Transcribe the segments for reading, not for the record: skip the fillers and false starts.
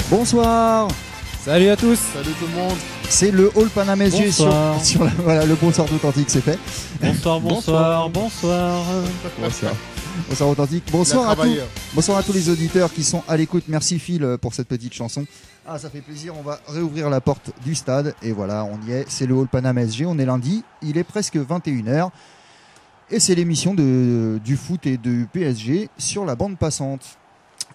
Bonsoir. Salut à tous. Salut tout le monde. C'est le Hall Paname SG sur voilà, le bonsoir d'Authentique, c'est fait. Bonsoir. Bonsoir Authentique. Bonsoir à tous les auditeurs qui sont à l'écoute. Merci Phil pour cette petite chanson. Ah, ça fait plaisir. On va réouvrir la porte du stade et voilà, on y est. C'est le Hall Paname SG. On est lundi. Il est presque 21h et c'est l'émission du foot et du PSG sur la bande passante.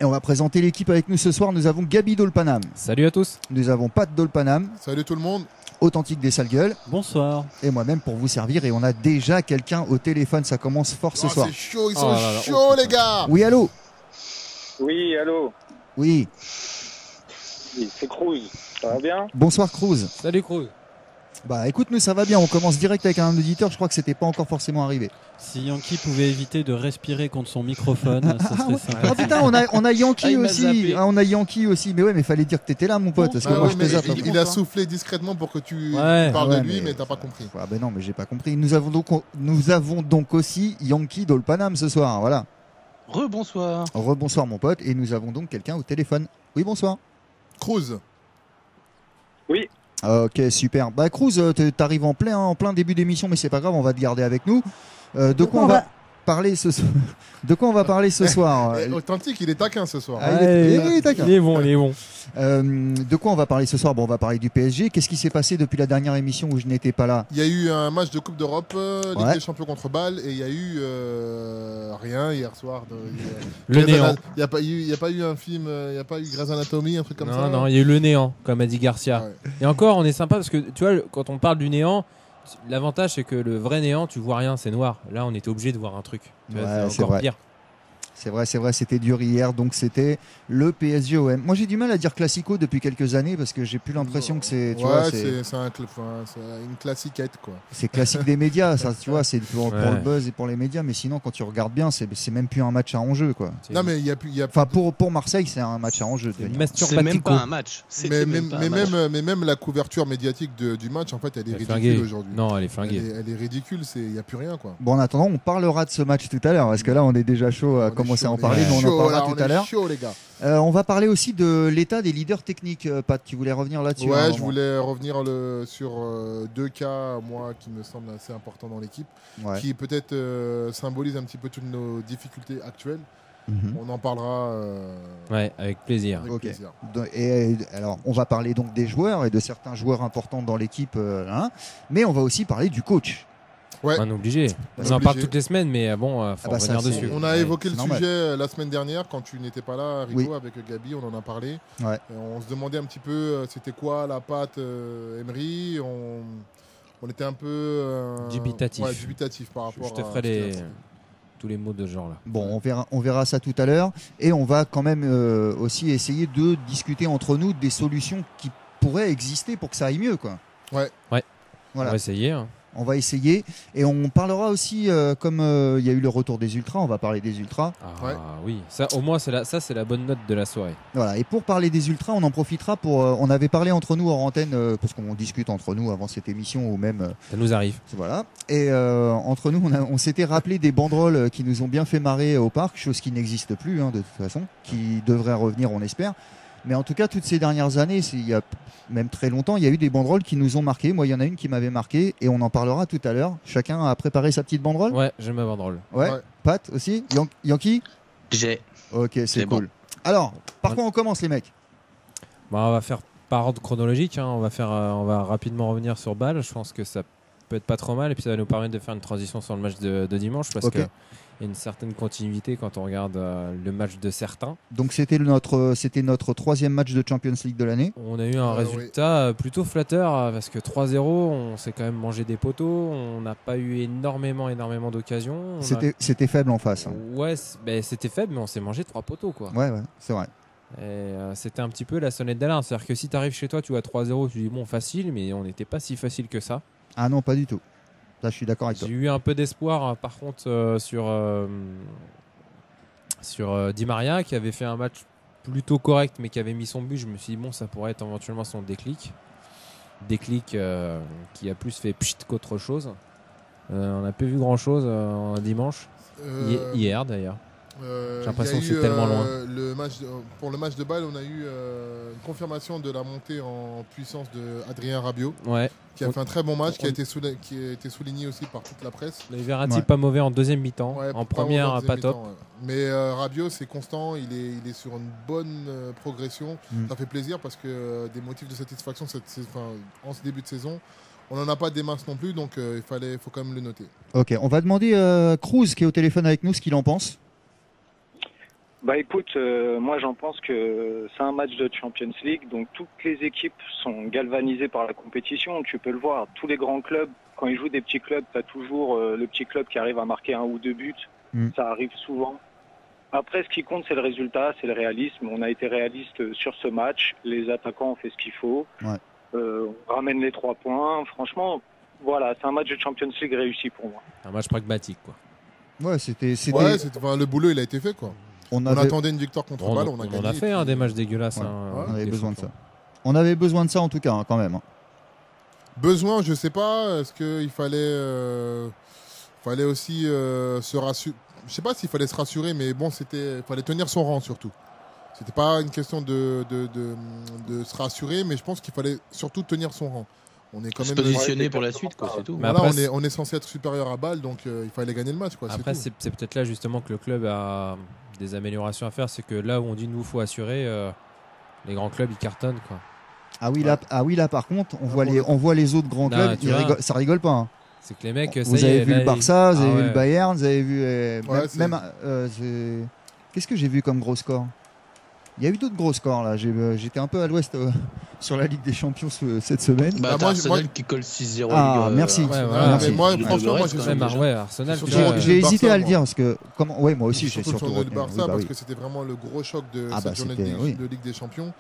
Et on va présenter l'équipe avec nous ce soir. Nous avons Gabi d'Olpanam. Salut à tous. Nous avons Pat d'Olpanam. Salut tout le monde. Authentique des sales gueules. Bonsoir. Et moi-même pour vous servir. Et on a déjà quelqu'un au téléphone. Ça commence fort ce soir. C'est chaud, ils sont chauds les gars. Oui, allô. Oui, allô. Oui. C'est Cruz. Ça va bien? Bonsoir Cruz. Salut Cruz. Bah écoute, nous ça va bien. On commence direct avec un auditeur. Je crois que c'était pas encore forcément arrivé. Si Yankee pouvait éviter de respirer contre son microphone, ça serait sympa. Oh putain, on a Yankee aussi. Ah, on a Yankee aussi. Mais ouais, mais fallait dire que t'étais là, mon pote. Parce que moi, je te zappe. Il a soufflé discrètement pour que tu parles de lui, mais t'as pas compris. Ah ben non, mais j'ai pas compris. Nous avons donc aussi Yankee d'Olpanam ce soir. Voilà. Rebonsoir. Rebonsoir, mon pote. Et nous avons donc quelqu'un au téléphone. Oui, bonsoir. Cruz. Oui. Ok, super. Bah Cruz, t'arrives en plein début d'émission, mais c'est pas grave, on va te garder avec nous. De quoi on va parler ce soir? De quoi on va parler ce soir? Authentique, il est taquin ce soir. Il est taquin. Il est bon. De quoi on va parler ce soir? Bon, on va parler du PSG. Qu'est-ce qui s'est passé depuis la dernière émission où je n'étais pas là? Il y a eu un match de Coupe d'Europe, Ligue des Champions contre Bâle, et il y a eu rien hier soir. Le néant. Il n'y a pas eu un film, il n'y a pas eu Grey's Anatomy, un truc comme ça. Non, il y a eu le néant, comme a dit Garcia. Ouais. Et encore, on est sympa parce que tu vois, quand on parle du néant, l'avantage c'est que le vrai néant, tu vois rien, c'est noir. Là, on était obligé de voir un truc. Tu vois, c'est encore pire. C'est vrai, c'était dur hier, donc c'était le PSG OM. Moi j'ai du mal à dire classico depuis quelques années parce que j'ai plus l'impression que c'est. C'est une classiquette quoi. C'est classique des médias, ça, tu vois, c'est pour le buzz et pour les médias, mais sinon quand tu regardes bien, c'est même plus un match à enjeu quoi. Non mais il y a Enfin pour Marseille, c'est un match à enjeu. C'est même pas un match. Mais même la couverture médiatique du match, en fait, elle est ridicule aujourd'hui. Non, elle est flinguée. Elle est ridicule, il n'y a plus rien quoi. Bon, en attendant, on parlera de ce match tout à l'heure parce que là, on est déjà chaud à commencer à en parler, mais on en parlera tout à l'heure. Chaud, les gars. On va parler aussi de l'état des leaders techniques. Pat, tu voulais revenir là-dessus? Ouais, je voulais revenir sur deux cas, moi, qui me semblent assez importants dans l'équipe, qui peut-être symbolisent un petit peu toutes nos difficultés actuelles. On en parlera. Avec plaisir. Et alors, on va parler donc des joueurs et de certains joueurs importants dans l'équipe, mais on va aussi parler du coach. Ouais. On est obligé. On en parle toutes les semaines, mais bon, faut revenir dessus. On a évoqué le sujet la semaine dernière quand tu n'étais pas là, Rico, avec Gabi, on en a parlé. Ouais. On se demandait un petit peu c'était quoi la patte Emery. On était un peu dubitatif par rapport à. Je te ferai tous les mots de ce genre-là. Bon, on verra ça tout à l'heure. Et on va quand même aussi essayer de discuter entre nous des solutions qui pourraient exister pour que ça aille mieux, quoi. Ouais. Voilà. On va essayer. On va essayer et on parlera aussi comme il y a eu le retour des ultras, on va parler des ultras. Oui, ça au moins c'est la bonne note de la soirée. Voilà, et pour parler des ultras, on en profitera pour on avait parlé entre nous hors antenne parce qu'on discute entre nous avant cette émission ou même ça nous arrive. Voilà. Et entre nous on s'était rappelé des banderoles qui nous ont bien fait marrer au parc, chose qui n'existe plus de toute façon, qui devrait revenir on espère. Mais en tout cas, toutes ces dernières années, il y a même très longtemps, il y a eu des banderoles qui nous ont marqué. Moi, il y en a une qui m'avait marqué et on en parlera tout à l'heure. Chacun a préparé sa petite banderole? Ouais, j'ai ma banderole. Ouais. Pat aussi? Yankee? J'ai. Ok, c'est cool. Bon. Alors, par quoi on commence les mecs? On va faire par ordre chronologique. On va rapidement revenir sur Bâle. Je pense que ça peut être pas trop mal et puis ça va nous permettre de faire une transition sur le match de dimanche parce que il y a une certaine continuité quand on regarde le match de certains. Donc c'était notre troisième match de Champions League de l'année. On a eu un résultat plutôt flatteur parce que 3-0, on s'est quand même mangé des poteaux, on n'a pas eu énormément d'occasions. C'était faible en face. Ouais, c'était faible mais on s'est mangé 3 poteaux quoi. Ouais, c'est vrai. Et c'était un petit peu la sonnette d'alarme, c'est-à-dire que si tu arrives chez toi, tu as 3-0, tu dis bon facile, mais on n'était pas si facile que ça. Ah non, pas du tout. Là, je suis d'accord avec toi. J'ai eu un peu d'espoir, par contre, sur Di Maria, qui avait fait un match plutôt correct, mais qui avait mis son but. Je me suis dit, bon, ça pourrait être éventuellement son déclic. Déclic qui a plus fait pchit qu'autre chose. On n'a pas vu grand-chose dimanche. Hier, d'ailleurs. J'ai l'impression que c'est tellement loin. Pour le match de Bâle, on a eu une confirmation de la montée en puissance d'Adrien Rabiot, qui a fait un très bon match, qui a été souligné aussi par toute la presse. Le Verratti pas mauvais en deuxième mi-temps, en première pas top. Mais Rabiot c'est constant, il est sur une bonne progression. Ça fait plaisir parce que des motifs de satisfaction en ce début de saison, on n'en a pas des masses non plus, donc faut quand même le noter. Ok, on va demander à Cruz qui est au téléphone avec nous ce qu'il en pense. Bah écoute, moi j'en pense que c'est un match de Champions League, donc toutes les équipes sont galvanisées par la compétition, tu peux le voir. Tous les grands clubs, quand ils jouent des petits clubs, tu as toujours le petit club qui arrive à marquer 1 ou 2 buts, ça arrive souvent. Après, ce qui compte, c'est le résultat, c'est le réalisme. On a été réaliste sur ce match, les attaquants ont fait ce qu'il faut, on ramène les 3 points. Franchement, voilà, c'est un match de Champions League réussi pour moi. Un match pragmatique, quoi. Ouais, le boulot, il a été fait, quoi. On attendait une victoire contre Bâle, on a gagné. On a fait des matchs dégueulasses. On avait besoin de ça. On avait besoin de ça en tout cas, quand même. Besoin, je sais pas. Est-ce qu'il fallait aussi se rassurer. Je sais pas s'il fallait se rassurer, mais bon, il fallait tenir son rang surtout. C'était pas une question de se rassurer, mais je pense qu'il fallait surtout tenir son rang. On est quand même positionné pour la suite, quoi, c'est tout. Mais après, on est censé être supérieur à Bâle, donc il fallait gagner le match, quoi. Après, c'est peut-être là justement que le club a des améliorations à faire. C'est que là où on dit nous faut assurer, les grands clubs ils cartonnent, quoi. Ah oui, là par contre, on voit les autres grands clubs, ça rigole pas. Hein. C'est que les mecs, vous avez vu le Barça, vous avez vu le Bayern, vous avez vu qu'est-ce que j'ai vu comme gros score? Il y a eu d'autres gros scores là. J'étais un peu à l'ouest sur la Ligue des Champions cette semaine. Arsenal qui colle 6-0. Merci. Merci. Mais moi, franchement, Arsenal. J'ai hésité à le dire parce que moi aussi j'ai surtout le Barça parce que c'était vraiment le gros choc de cette journée de Ligue des Champions.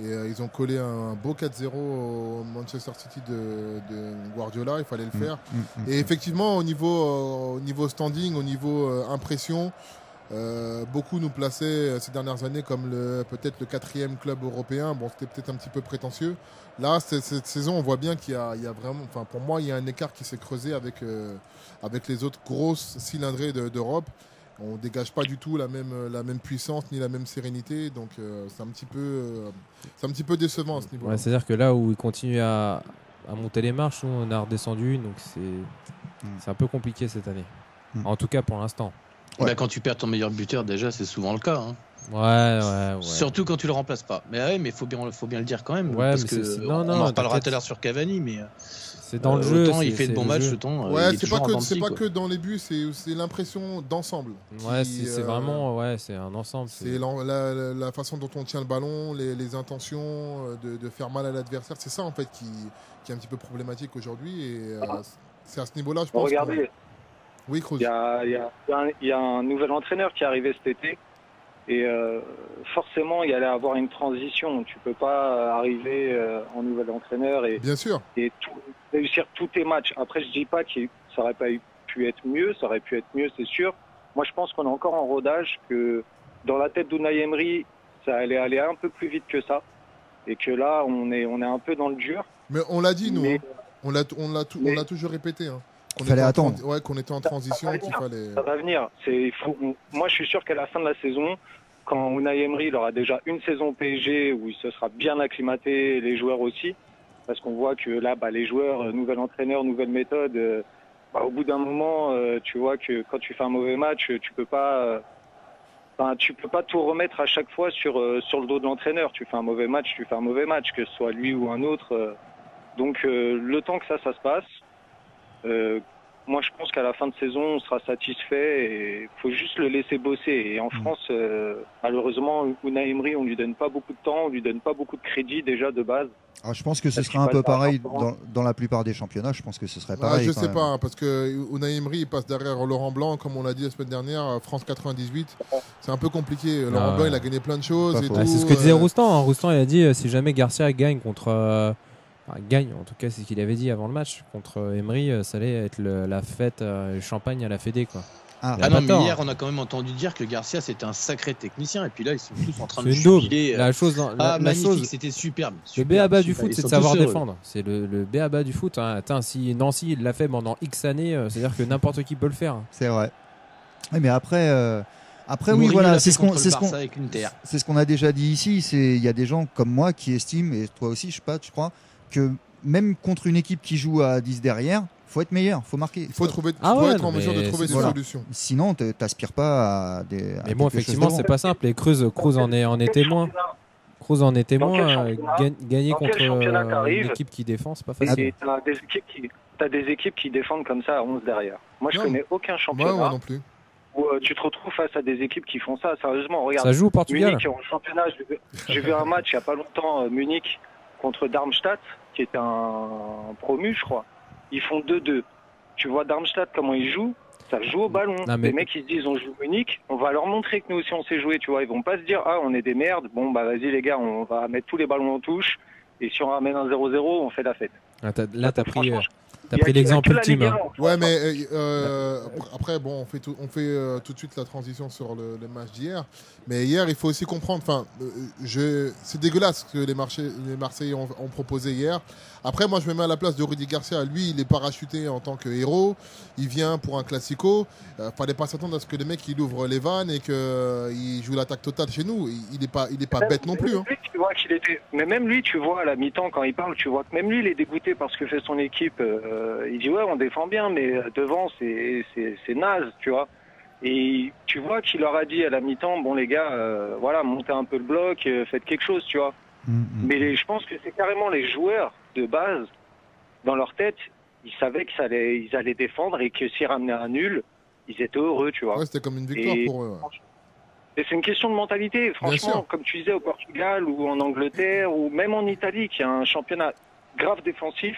Et ils ont collé un beau 4-0 au Manchester City de Guardiola, il fallait le faire. Et effectivement, au niveau standing, au niveau impression, beaucoup nous plaçaient ces dernières années comme peut-être le 4e club européen. Bon, c'était peut-être un petit peu prétentieux. Là, cette saison, on voit bien qu'il y a vraiment, pour moi, il y a un écart qui s'est creusé avec les autres grosses cylindrées d'Europe. On ne dégage pas du tout la même puissance ni la même sérénité, donc c'est un petit peu décevant à ce niveau-là. C'est-à-dire que là où ils continuent à monter les marches, nous on a redescendu, donc c'est un peu compliqué cette année. En tout cas pour l'instant. Quand tu perds ton meilleur buteur, déjà c'est souvent le cas. Hein. Ouais. Surtout quand tu le remplaces pas. Mais il faut bien le dire quand même. Parce que on en reparlera tout à l'heure sur Cavani, mais. C'est dans le jeu. Le temps, il fait de bons matchs, le temps. C'est pas que dans les buts, c'est l'impression d'ensemble. C'est vraiment, c'est un ensemble. C'est la façon dont on tient le ballon, les intentions de faire mal à l'adversaire. C'est ça en fait qui est un petit peu problématique aujourd'hui. Et c'est à ce niveau-là, je pense. Regardez. Oui, Cruz. Il y a un nouvel entraîneur qui est arrivé cet été. Et forcément, il y allait avoir une transition. Tu peux pas arriver en nouvel entraîneur et réussir tous tes matchs. Après, je dis pas que ça aurait pas pu être mieux. Ça aurait pu être mieux, c'est sûr. Moi, je pense qu'on est encore en rodage, que dans la tête d'Unai Emery, ça allait aller un peu plus vite que ça. Et que là, on est un peu dans le dur. Mais on l'a dit, nous. On l'a toujours répété. Hein. Fallait attendre. Qu'on était en transition, qu'il fallait. Ça va venir. Moi, je suis sûr qu'à la fin de la saison, quand Unai Emery aura déjà une saison PSG où il se sera bien acclimaté, les joueurs aussi, parce qu'on voit que là, les joueurs, nouvel entraîneur, nouvelle méthode, au bout d'un moment, tu vois que quand tu fais un mauvais match, tu peux pas tout remettre à chaque fois sur le dos de l'entraîneur. Tu fais un mauvais match, que ce soit lui ou un autre. Donc, le temps que ça se passe. Moi, je pense qu'à la fin de saison, on sera satisfait et il faut juste le laisser bosser. Et en France, malheureusement, Unai Emery, on lui donne pas beaucoup de temps, on lui donne pas beaucoup de crédit déjà de base. Alors, je pense que ce sera un peu pareil dans la plupart des championnats. Je pense que ce serait pareil. Je sais pas, parce que Unai Emery il passe derrière Laurent Blanc, comme on l'a dit la semaine dernière, France 98. C'est un peu compliqué. Laurent Blanc, il a gagné plein de choses. Et tout, c'est ce que disait Roustan. Roustan, il a dit si jamais Garcia gagne contre. Gagne, en tout cas c'est ce qu'il avait dit avant le match contre Emery, ça allait être la fête, le champagne à la Fédé quoi. Mais hier on a quand même entendu dire que Garcia c'était un sacré technicien et puis là ils sont tous en train de jubiler. Magnifique, c'était superbe. Le B.A.B.A. du foot c'est de savoir défendre, c'est le B.A.B.A. du foot. Attends, si Nancy il l'a fait pendant X années, c'est à dire que n'importe qui peut le faire. C'est vrai. Oui, mais après Après, oui, voilà, c'est ce qu'on a déjà dit ici. Il y a des gens comme moi qui estiment, et toi aussi, je crois, que même contre une équipe qui joue à 10 derrière, faut être meilleur, faut marquer. Il faut être en mesure de trouver des solutions. Sinon, t'aspires pas à des. Mais bon, effectivement, c'est pas simple. Et Cruz en est témoin. Cruz en est témoin. Gagner contre une équipe qui défend, c'est pas facile. T'as des équipes qui défendent comme ça à 11 derrière. Moi, je connais aucun championnat. Moi non plus. Où tu te retrouves face à des équipes qui font ça. Sérieusement, regarde. Ça joue au Portugal. Munich en championnat. J'ai vu un match il n'y a pas longtemps, Munich contre Darmstadt, qui est un promu, je crois. Ils font 2-2. Tu vois Darmstadt comment ils jouent. Ça joue au ballon. Les mecs, ils se disent, on joue Munich, on va leur montrer que nous aussi on sait jouer, tu vois. Ils vont pas se dire, ah, on est des merdes, bon, bah vas-y les gars, on va mettre tous les ballons en touche, et si on ramène un 0-0, on fait la fête. Là, t'as pris l'exemple ultime. Ouais, mais après, bon, on fait tout de suite la transition sur le match d'hier. Mais hier, il faut aussi comprendre, c'est dégueulasse ce que les Marseillais ont proposé hier. Après, moi, je me mets à la place de Rudy Garcia. Lui, il est parachuté en tant que héros. Il vient pour un classico. Fallait pas s'attendre à ce que les mecs il ouvre les vannes et qu'il joue l'attaque totale chez nous. Il est pas bête non plus. Hein. Tu vois mais même lui, tu vois, à la mi-temps, quand il parle, tu vois que même lui, il est dégoûté par ce que fait son équipe. Il dit, ouais, on défend bien, mais devant, c'est naze, tu vois. Et tu vois qu'il leur a dit à la mi-temps, bon, les gars, voilà, montez un peu le bloc, faites quelque chose, tu vois. Mais je pense que c'est carrément les joueurs de base, dans leur tête, ils savaient qu'ils allaient défendre et que s'ils ramenaient un nul, ils étaient heureux, tu vois. Ouais, c'était comme une victoire pour eux. Ouais. Et c'est une question de mentalité. Franchement, comme tu disais, au Portugal ou en Angleterre ou même en Italie, qui a un championnat grave défensif,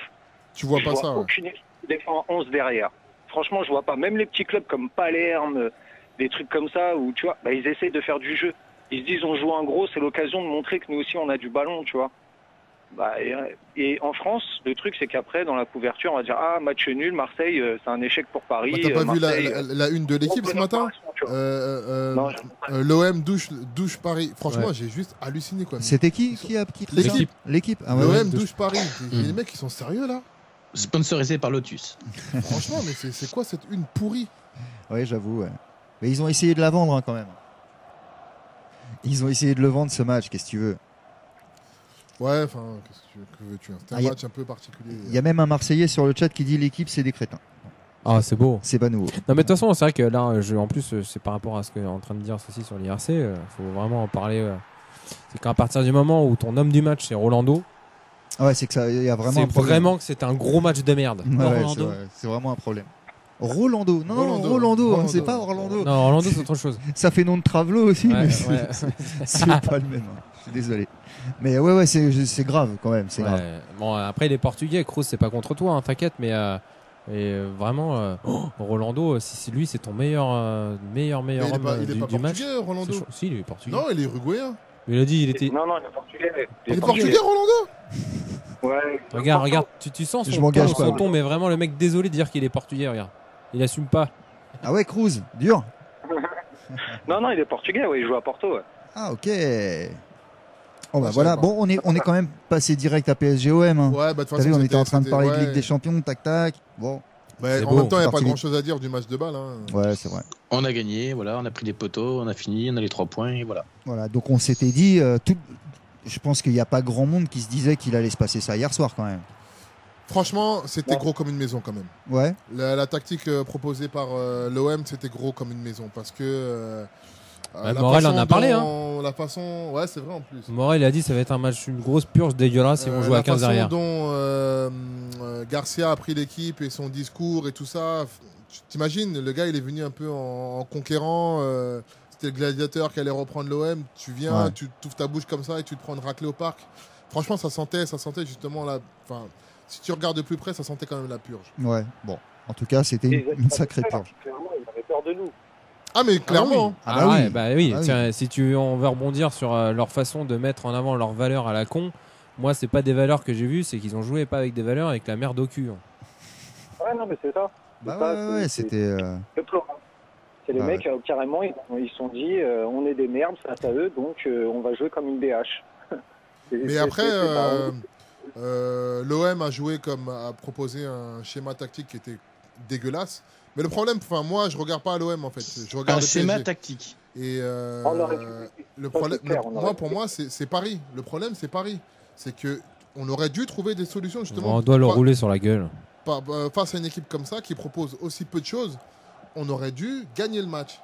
tu vois pas ça. Aucune équipe qui défend 11 derrière. Franchement, je vois pas. Même les petits clubs comme Palerme, des trucs comme ça, où tu vois, ils essayent de faire du jeu. Ils se disent, on joue un gros, c'est l'occasion de montrer que nous aussi, on a du ballon, tu vois. Et en France, le truc, c'est qu'après, dans la couverture, on va dire, ah, match nul, Marseille, c'est un échec pour Paris. T'as pas vu la une de l'équipe ce matin l'OM douche Paris. Franchement, j'ai juste halluciné, quoi. C'était qui a pris l'équipe. L'OM douche Paris. Les mecs, ils sont sérieux, là? Sponsorisé par Lotus. Franchement, mais c'est quoi cette une pourrie? Oui, j'avoue, ouais. Mais ils ont essayé de la vendre, hein, quand même. Ils ont essayé de le vendre, ce match, qu'est-ce que tu veux? Ouais, enfin, que veux-tu? C'est un match un peu particulier. Il y a même un Marseillais sur le chat qui dit l'équipe, c'est des crétins. Ah, c'est beau. C'est pas nouveau. Non, mais de toute façon, c'est vrai que là, en plus, c'est par rapport à ce que est en train de dire ceci sur l'IRC, il faut vraiment en parler. C'est qu'à partir du moment où ton homme du match, c'est Rolando. Ouais, c'est que ça, il y a vraiment un problème. C'est vraiment que c'est un gros match de merde. Ouais, c'est vraiment un problème. Rolando. Rolando. Hein, c'est pas Orlando. Non, Orlando, c'est autre chose. Ça fait nom de Travelo aussi, mais c'est pas le même. Hein. Je suis désolé. Mais ouais, c'est grave quand même. C'est grave. Bon, après, les Portugais, Kroos, c'est pas contre toi, hein, t'inquiète, mais vraiment, Rolando, si lui, c'est ton meilleur homme du match. Rolando. Si, il est portugais. Non, il est uruguayen. Il a dit, il était. Non, il est portugais. Il est portugais, Rolando. Ouais. Regarde, tu sens son ton, mais vraiment le mec désolé de dire qu'il est portugais, regarde. Il assume pas. Ah ouais, Cruz, dur. Non, il est portugais, ouais, il joue à Porto. Ouais. Ah ok. Oh bah voilà, bon, on est quand même passé direct à PSG-OM. Hein. Ouais, bah de toute façon, on était en train de parler de Ligue des Champions, tac. Bon. Bah, en même temps, il n'y a pas grand-chose à dire du match de balle. Hein. Ouais, c'est vrai. On a gagné, voilà, on a pris des poteaux, on a fini, on a les 3 points, et voilà. Voilà, donc on s'était dit, je pense qu'il n'y a pas grand monde qui se disait qu'il allait se passer ça hier soir quand même. Franchement, c'était gros comme une maison quand même. Ouais. La tactique proposée par l'OM, c'était gros comme une maison parce que... Morel en a parlé. La façon... Ouais, c'est vrai en plus. Morel a dit que ça va être un match, une grosse purge dégueulasse ils vont jouer à 15 derrière. La façon dont Garcia a pris l'équipe et son discours et tout ça, t'imagines, le gars il est venu un peu en conquérant, c'était le gladiateur qui allait reprendre l'OM, tu viens, tu t'ouvres ta bouche comme ça et tu te prends une raclée au parc. Franchement, ça sentait justement là... Si tu regardes de plus près, ça sentait quand même la purge. Ouais, bon. En tout cas, c'était une sacrée purge. Ils avaient peur de nous. Ah, mais clairement. Oui. Tiens, si on veut rebondir sur leur façon de mettre en avant leurs valeurs à la con, moi, c'est pas des valeurs que j'ai vues, c'est qu'ils ont joué pas avec des valeurs, avec la merde au cul. Hein. Ouais, non, mais c'est ça. C'était... C'est les mecs, carrément, ils se sont dit, on est des merdes face à eux, donc on va jouer comme une DH. Mais après... l'OM a proposé un schéma tactique qui était dégueulasse, Mais le problème, moi, je regarde pas l'OM en fait. Je regarde un schéma tactique. Et le problème, pour moi, c'est Paris. Le problème, c'est Paris. C'est que on aurait dû trouver des solutions justement. On doit le rouler sur la gueule. Face à une équipe comme ça qui propose aussi peu de choses, on aurait dû gagner le match.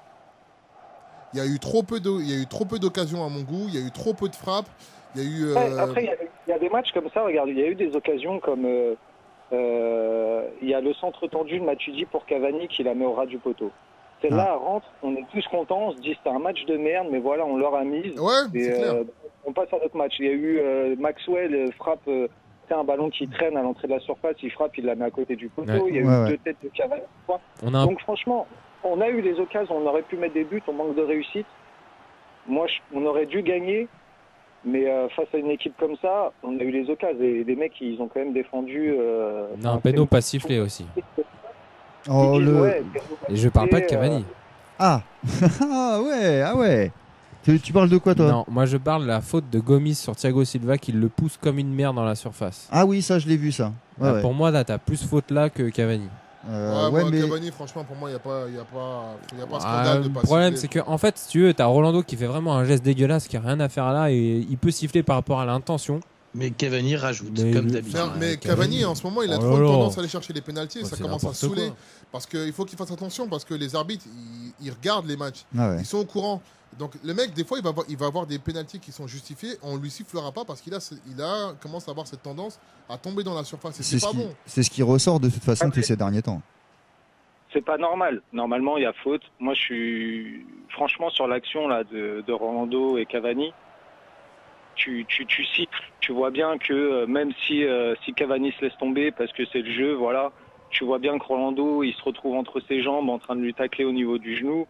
Il y a eu trop peu d'occasions à mon goût. Il y a eu trop peu de frappes. Il y a eu. Après, il y a des matchs comme ça. Regarde, il y a eu des occasions comme. Il y a le centre tendu de Matuidi pour Cavani qui la met au ras du poteau. Celle-là rentre, on est tous contents, on se dit c'est un match de merde, mais voilà, on leur a mise. Ouais, c'est clair. On passe à notre match. Il y a eu Maxwell frappe, c'est un ballon qui traîne à l'entrée de la surface, il frappe, il la met à côté du poteau. Ouais. Il y a eu 2 têtes de Cavani. Donc franchement, on a eu les occasions, on aurait pu mettre des buts, on manque de réussite. Moi, on aurait dû gagner. Mais face à une équipe comme ça, on a eu les occasions. Et les mecs, ils ont quand même défendu. Un péno pas sifflé aussi. Et je parle pas de Cavani. Ah ouais. Tu parles de quoi, toi? Non, moi je parle de la faute de Gomis sur Thiago Silva qui le pousse comme une merde dans la surface. Ah oui, ça je l'ai vu ça. Ouais. Pour moi, là, t'as plus faute là que Cavani. Mais Cavani, franchement, pour moi, il n'y a pas scandale de pas. Le problème, c'est que, en fait, si tu veux, t'as Rolando qui fait vraiment un geste dégueulasse qui a rien à faire là et il peut siffler par rapport à l'intention. Mais Cavani rajoute, comme d'habitude. Mais Cavani, en ce moment, il a trop tendance à aller chercher les pénaltys et ça commence à saouler. Parce qu'il faut qu'il fasse attention parce que les arbitres, ils regardent les matchs. Ils sont au courant. Donc le mec, des fois, il va avoir des pénaltys qui sont justifiés. On lui sifflera pas parce qu'il commence à avoir cette tendance à tomber dans la surface. Et c'est pas bon. C'est ce qui ressort de toute façon tous ces derniers temps. C'est pas normal. Normalement, il y a faute. Moi, je suis franchement sur l'action là de Rolando et Cavani. Tu cites. Tu vois bien que même si Cavani se laisse tomber parce que c'est le jeu, voilà. Tu vois bien que Rolando, il se retrouve entre ses jambes en train de lui tacler au niveau du genou.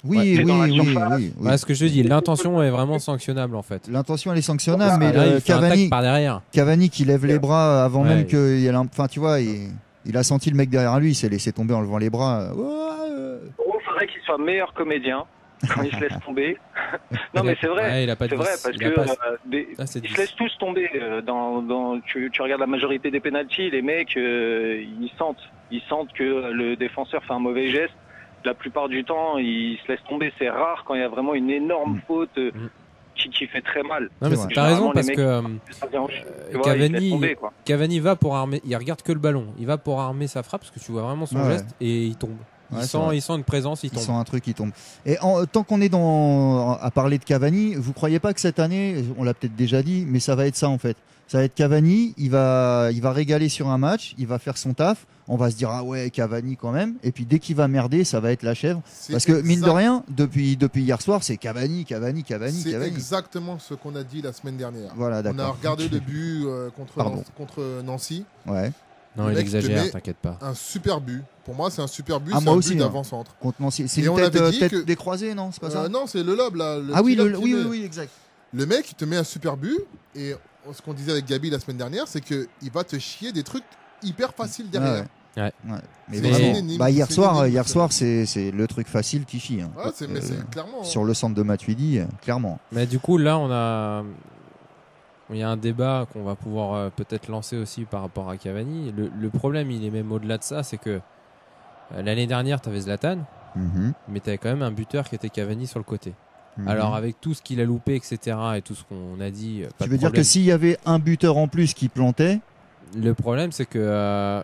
Oui. Ce que je dis, l'intention est vraiment sanctionnable en fait. L'intention elle est sanctionnable, mais Cavani par derrière. Cavani qui lève les bras avant même qu'il y ait enfin tu vois, il a senti le mec derrière lui, il s'est laissé tomber en levant les bras. Il faudrait qu'il soit meilleur comédien quand il se laisse tomber. Non mais c'est vrai. C'est vrai parce que ils se laissent tous tomber tu regardes la majorité des pénaltys, les mecs ils sentent que le défenseur fait un mauvais geste. La plupart du temps, ils se laissent tomber. C'est rare quand il y a vraiment une énorme faute qui fait très mal. Non, mais t'as raison parce que Cavani va pour armer. Il regarde que le ballon. Il va pour armer sa frappe parce que tu vois vraiment son geste et il tombe. Il sent une présence, il tombe. Il sent un truc, il tombe. Et tant qu'on est à parler de Cavani, vous croyez pas que cette année, on l'a peut-être déjà dit, mais ça va être ça en fait. Ça va être Cavani, il va régaler sur un match, il va faire son taf, on va se dire ah ouais Cavani quand même, et puis dès qu'il va merder, ça va être la chèvre. Parce que mine de rien, depuis hier soir, c'est Cavani. C'est exactement ce qu'on a dit la semaine dernière. Voilà, on a regardé le but contre Nancy. Ouais. Non, il exagère, t'inquiète pas. Un super but. Pour moi, c'est un super but. C'est un but d'avant-centre. Contre Nancy. C'est une tête décroisée, non? C'est pas ça? Non, c'est le lob là. Oui, exact. Le mec, il te met un super but et ce qu'on disait avec Gabi la semaine dernière, c'est qu'il va te chier des trucs hyper faciles derrière. Ouais. Mais vraiment, hier soir, c'est le truc facile qui chie. Hein. Ouais, mais c'est clairement. Sur le centre de Matuidi, clairement. Mais du coup, là, il y a un débat qu'on va pouvoir peut-être lancer aussi par rapport à Cavani. Le problème, il est même au-delà de ça, c'est que l'année dernière, tu avais Zlatan, mais tu avais quand même un buteur qui était Cavani sur le côté. Alors avec tout ce qu'il a loupé, etc., et tout ce qu'on a dit, tu veux dire que s'il y avait un buteur en plus qui plantait, le problème c'est que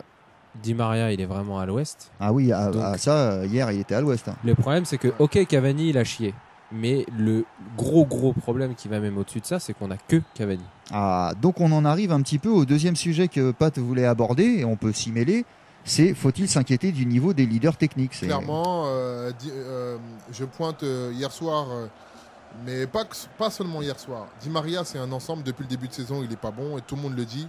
Di Maria il est vraiment à l'ouest. Ah oui, ça hier il était à l'ouest. Le problème c'est que Cavani il a chié, mais le gros problème qui va même au-dessus de ça, c'est qu'on a que Cavani. Ah, donc on en arrive un petit peu au deuxième sujet que Pat voulait aborder, et on peut s'y mêler. C'est faut-il s'inquiéter du niveau des leaders techniques? Clairement, je pointe hier soir, mais pas seulement hier soir. Di Maria, c'est un ensemble. Depuis le début de saison, il n'est pas bon et tout le monde le dit.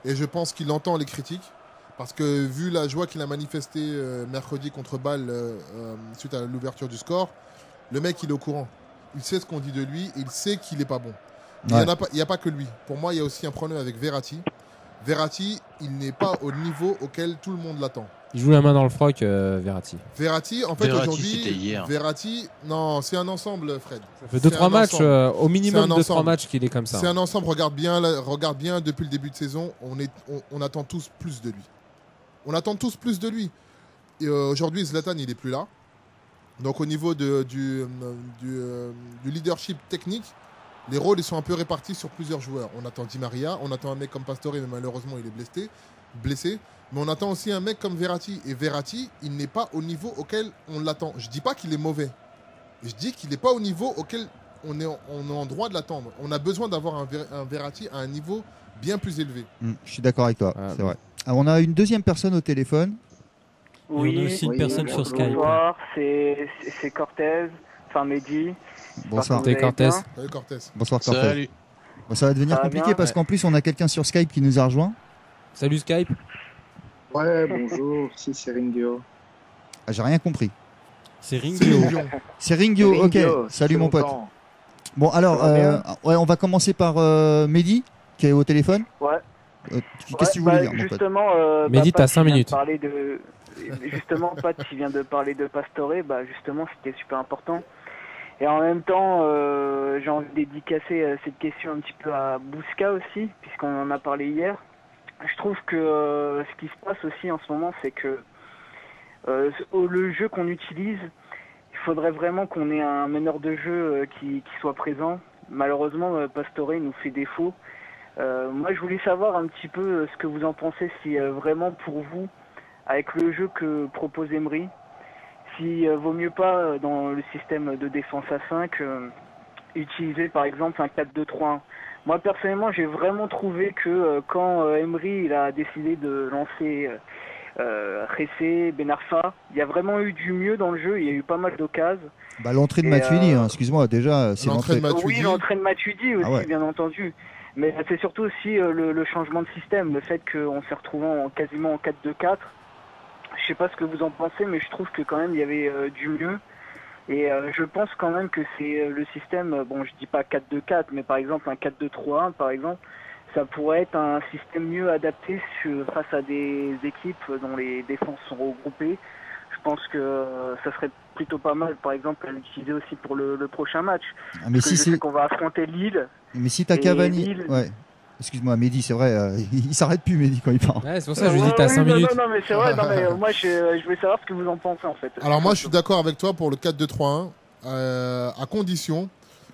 Et je pense qu'il entend les critiques parce que vu la joie qu'il a manifestée mercredi contre Bâle suite à l'ouverture du score, le mec, il est au courant. Il sait ce qu'on dit de lui, il sait qu'il n'est pas bon. Il n'y a pas que lui. Pour moi, il y a aussi un problème avec Verratti. Verratti, il n'est pas au niveau auquel tout le monde l'attend. Il joue la main dans le froc, Verratti. Verratti, en fait, aujourd'hui, Verratti, non, c'est un ensemble, Fred. Ça fait 2-3 matchs, au minimum 2-3 matchs qu'il est comme ça. C'est un ensemble, regarde bien, depuis le début de saison, on attend tous plus de lui. On attend tous plus de lui. aujourd'hui, Zlatan, il n'est plus là. Donc au niveau du leadership technique, les rôles ils sont un peu répartis sur plusieurs joueurs. On attend Di Maria, on attend un mec comme Pastore, mais malheureusement il est blessé. Mais on attend aussi un mec comme Verratti. Et Verratti, il n'est pas au niveau auquel on l'attend. Je ne dis pas qu'il est mauvais. Je dis qu'il n'est pas au niveau auquel on est en droit de l'attendre. On a besoin d'avoir un Verratti à un niveau bien plus élevé. Je suis d'accord avec toi, c'est vrai. Alors on a une deuxième personne au téléphone. Oui, on a aussi une personne sur Skype. Bonsoir, c'est Cortez, enfin Mehdi. Bonsoir. Salut Cortez. Salut Cortez. Bonsoir Cortez. Salut. Bon, ça va devenir compliqué parce qu'en plus on a quelqu'un sur Skype qui nous a rejoint. Salut Skype. Ouais, bonjour, si c'est Ringio. Ah, j'ai rien compris. C'est Ringio. C'est Ringio, ok. Salut mon pote. Bon alors, on va commencer par Mehdi qui est au téléphone. Ouais. Qu'est-ce que tu voulais dire, mon pote? Justement, Mehdi, t'as 5 minutes. Justement, Pat, qui vient de parler de Pastore, justement, c'était super important. Et en même temps, j'ai envie de dédicacer cette question un petit peu à Bouska aussi, puisqu'on en a parlé hier. Je trouve que ce qui se passe aussi en ce moment, c'est que le jeu qu'on utilise, il faudrait vraiment qu'on ait un meneur de jeu qui soit présent. Malheureusement, Pastore nous fait défaut. Moi, je voulais savoir un petit peu ce que vous en pensez, si vraiment pour vous, avec le jeu que propose Emery, si vaut mieux pas dans le système de défense à 5 utiliser par exemple un 4-2-3-1. Moi personnellement, j'ai vraiment trouvé que quand Emery il a décidé de lancer Ressé, Ben Arfa, il y a vraiment eu du mieux dans le jeu, il y a eu pas mal d'occasions. L'entrée de Matuidi, excuse-moi, déjà c'est l'entrée de Matuidi. Oui, l'entrée de Matuidi aussi, bien entendu. Mais c'est surtout aussi le changement de système, le fait qu'on s'est retrouvé quasiment en 4-2-4. Je sais pas ce que vous en pensez, mais je trouve que quand même il y avait du mieux. Et je pense quand même que c'est le système, bon je dis pas 4-2-4, mais par exemple un 4-2-3-1 par exemple, ça pourrait être un système mieux adapté face à des équipes dont les défenses sont regroupées. Je pense que ça serait plutôt pas mal, par exemple, à l'utiliser aussi pour le prochain match. Mais si je sais qu'on va affronter Lille. Mais si t'as Cavani... Lille... Ouais. Excuse-moi, Mehdi, c'est vrai, il s'arrête plus, Mehdi, quand il parle. Ouais, c'est pour ça que je lui dis t'as 5 minutes. Non, mais c'est vrai, moi je voulais savoir ce que vous en pensez en fait. Alors moi je suis d'accord avec toi pour le 4-2-3-1, à condition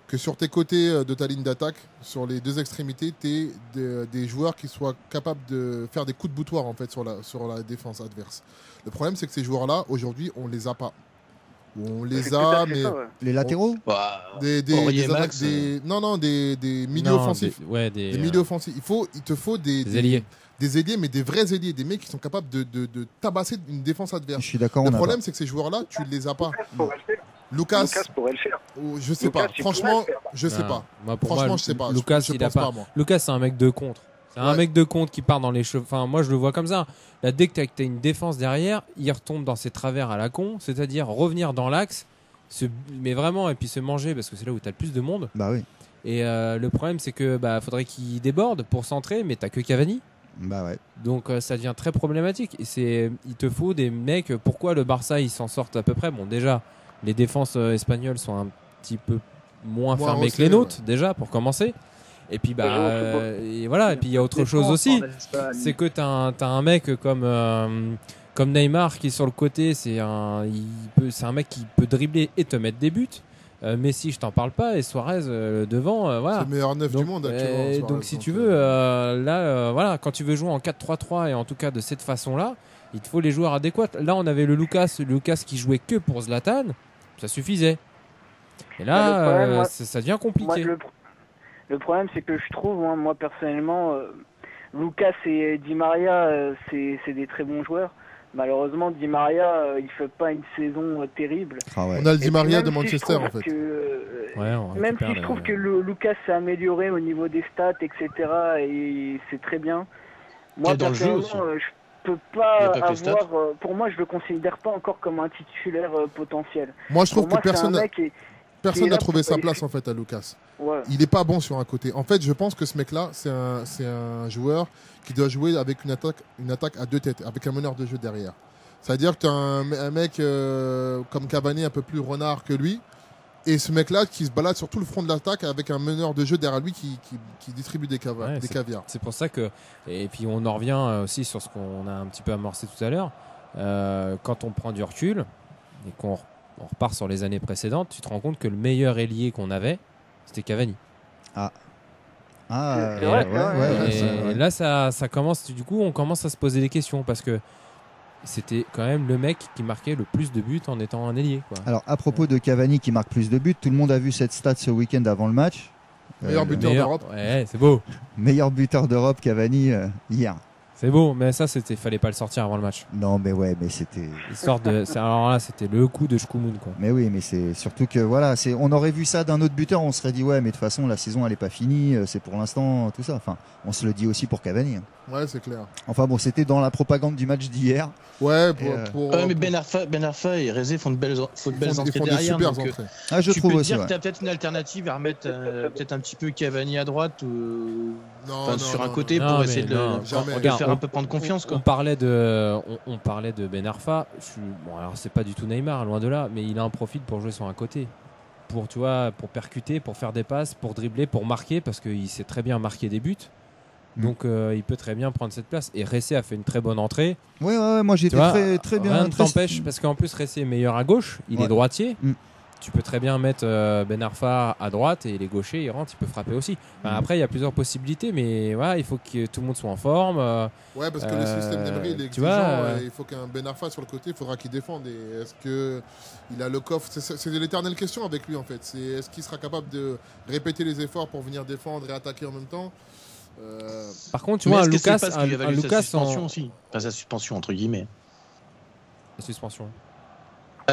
que sur tes côtés de ta ligne d'attaque, sur les deux extrémités, tu aies des joueurs qui soient capables de faire des coups de boutoir en fait sur la défense adverse. Le problème c'est que ces joueurs-là, aujourd'hui, on les a pas. On les a, mais... Ça, ouais. Les latéraux des milieux offensifs. Des milieux offensifs. Il te faut des ailiers. Des ailiers, mais des vrais ailiers. Des mecs qui sont capables de tabasser une défense adverse. Je suis d'accord. Le problème, c'est que ces joueurs-là, tu ne les as pas. Lucas pourrait le faire. Je sais pas. Franchement, je sais pas. Franchement, je sais pas. Lucas, il a pas. Lucas, c'est un mec de contre. C'est un mec de contre qui part dans les cheveux. Enfin, moi, je le vois comme ça. Là, dès que tu as une défense derrière, il retombe dans ses travers à la con, c'est-à-dire revenir dans l'axe, mais vraiment, et puis se manger, parce que c'est là où tu as le plus de monde. Bah oui. Et le problème, c'est que faudrait qu'il déborde pour centrer, mais t'as que Cavani. Bah ouais. Donc ça devient très problématique. Et il te faut des mecs. Pourquoi le Barça, ils s'en sortent à peu près? Bon, déjà, les défenses espagnoles sont un petit peu moins fermées que les nôtres, déjà, pour commencer. Et puis et voilà. Et puis il y a autre chose aussi, c'est que t'as un mec comme Neymar qui est sur le côté. C'est un mec qui peut dribbler et te mettre des buts. Messi, je t'en parle pas, et Suarez devant, voilà. C'est le meilleur neuf du monde actuellement. Donc si tu veux, voilà, quand tu veux jouer en 4-3-3 et en tout cas de cette façon-là, il te faut les joueurs adéquats. Là, on avait le Lucas qui jouait que pour Zlatan, ça suffisait. Et là, ça devient compliqué. Le problème, c'est que je trouve, moi personnellement, Lucas et Di Maria, c'est des très bons joueurs. Malheureusement, Di Maria, il fait pas une saison terrible. On a le Di Maria de Manchester, en fait. Même si je trouve que Lucas s'est amélioré au niveau des stats, etc., et c'est très bien. Moi, personnellement, je peux pas avoir... pour moi, je le considère pas encore comme un titulaire potentiel. Moi, je trouve que personne n'a trouvé sa place en fait à Lucas. Ouais. Il n'est pas bon sur un côté. En fait, je pense que ce mec-là, c'est un joueur qui doit jouer avec une attaque à deux têtes, avec un meneur de jeu derrière. C'est-à-dire que tu as un mec comme Cavani, un peu plus renard que lui, et ce mec-là qui se balade sur tout le front de l'attaque avec un meneur de jeu derrière lui qui distribue des caviars. C'est pour ça que, et puis on en revient aussi sur ce qu'on a un petit peu amorcé tout à l'heure. quand on prend du recul et qu'on repart sur les années précédentes, tu te rends compte que le meilleur ailier qu'on avait, c'était Cavani. Et là, ça commence. Du coup, on commence à se poser des questions parce que c'était quand même le mec qui marquait le plus de buts en étant un ailier. Alors, à propos de Cavani qui marque plus de buts, tout le monde a vu cette stat ce week-end avant le match. Meilleur buteur d'Europe. Ouais, c'est beau. Meilleur buteur d'Europe, Cavani, hier. C'est beau, mais ça, fallait pas le sortir avant le match. Non, mais c'était. Alors là, c'était le coup de Shkoumoun, quoi. Mais oui, mais c'est surtout que on aurait vu ça d'un autre buteur, on serait dit ouais, mais de toute façon, la saison elle est pas finie, c'est pour l'instant, tout ça. Enfin, on se le dit aussi pour Cavani. Ouais, c'est clair. Enfin bon, c'était dans la propagande du match d'hier. Ouais, mais Ben Arfa et Rezé font de belles entrées derrière. Des super entrées. Je trouve aussi. Tu peux dire que tu as peut-être une alternative à remettre peut-être un petit peu Cavani à droite ou sur un côté pour essayer de le faire un peu prendre confiance. On parlait de Ben Arfa. Alors c'est pas du tout Neymar, loin de là, mais il a un profil pour jouer sur un côté. Pour percuter, pour faire des passes, pour dribbler, pour marquer, parce qu'il sait très bien marquer des buts. Donc il peut très bien prendre cette place. Et Ressé a fait une très bonne entrée. Ouais, moi j'étais très bien. Rien ne t'empêche, parce qu'en plus Ressé est meilleur à gauche, il est droitier. Tu peux très bien mettre Ben Arfa à droite et les gauchers ils rentrent, il peut frapper aussi. Après il y a plusieurs possibilités, mais il faut que tout le monde soit en forme. Ouais, parce que le système d'Emery il est exigeant. Il faut qu'un Ben Arfa sur le côté, il faudra qu'il défende. Et est-ce qu'il a le coffre? C'est l'éternelle question avec lui en fait. Est-ce qu'il sera capable de répéter les efforts pour venir défendre et attaquer en même temps? Par contre, tu vois, Lucas, sa suspension aussi. Pas sa suspension entre guillemets. La suspension.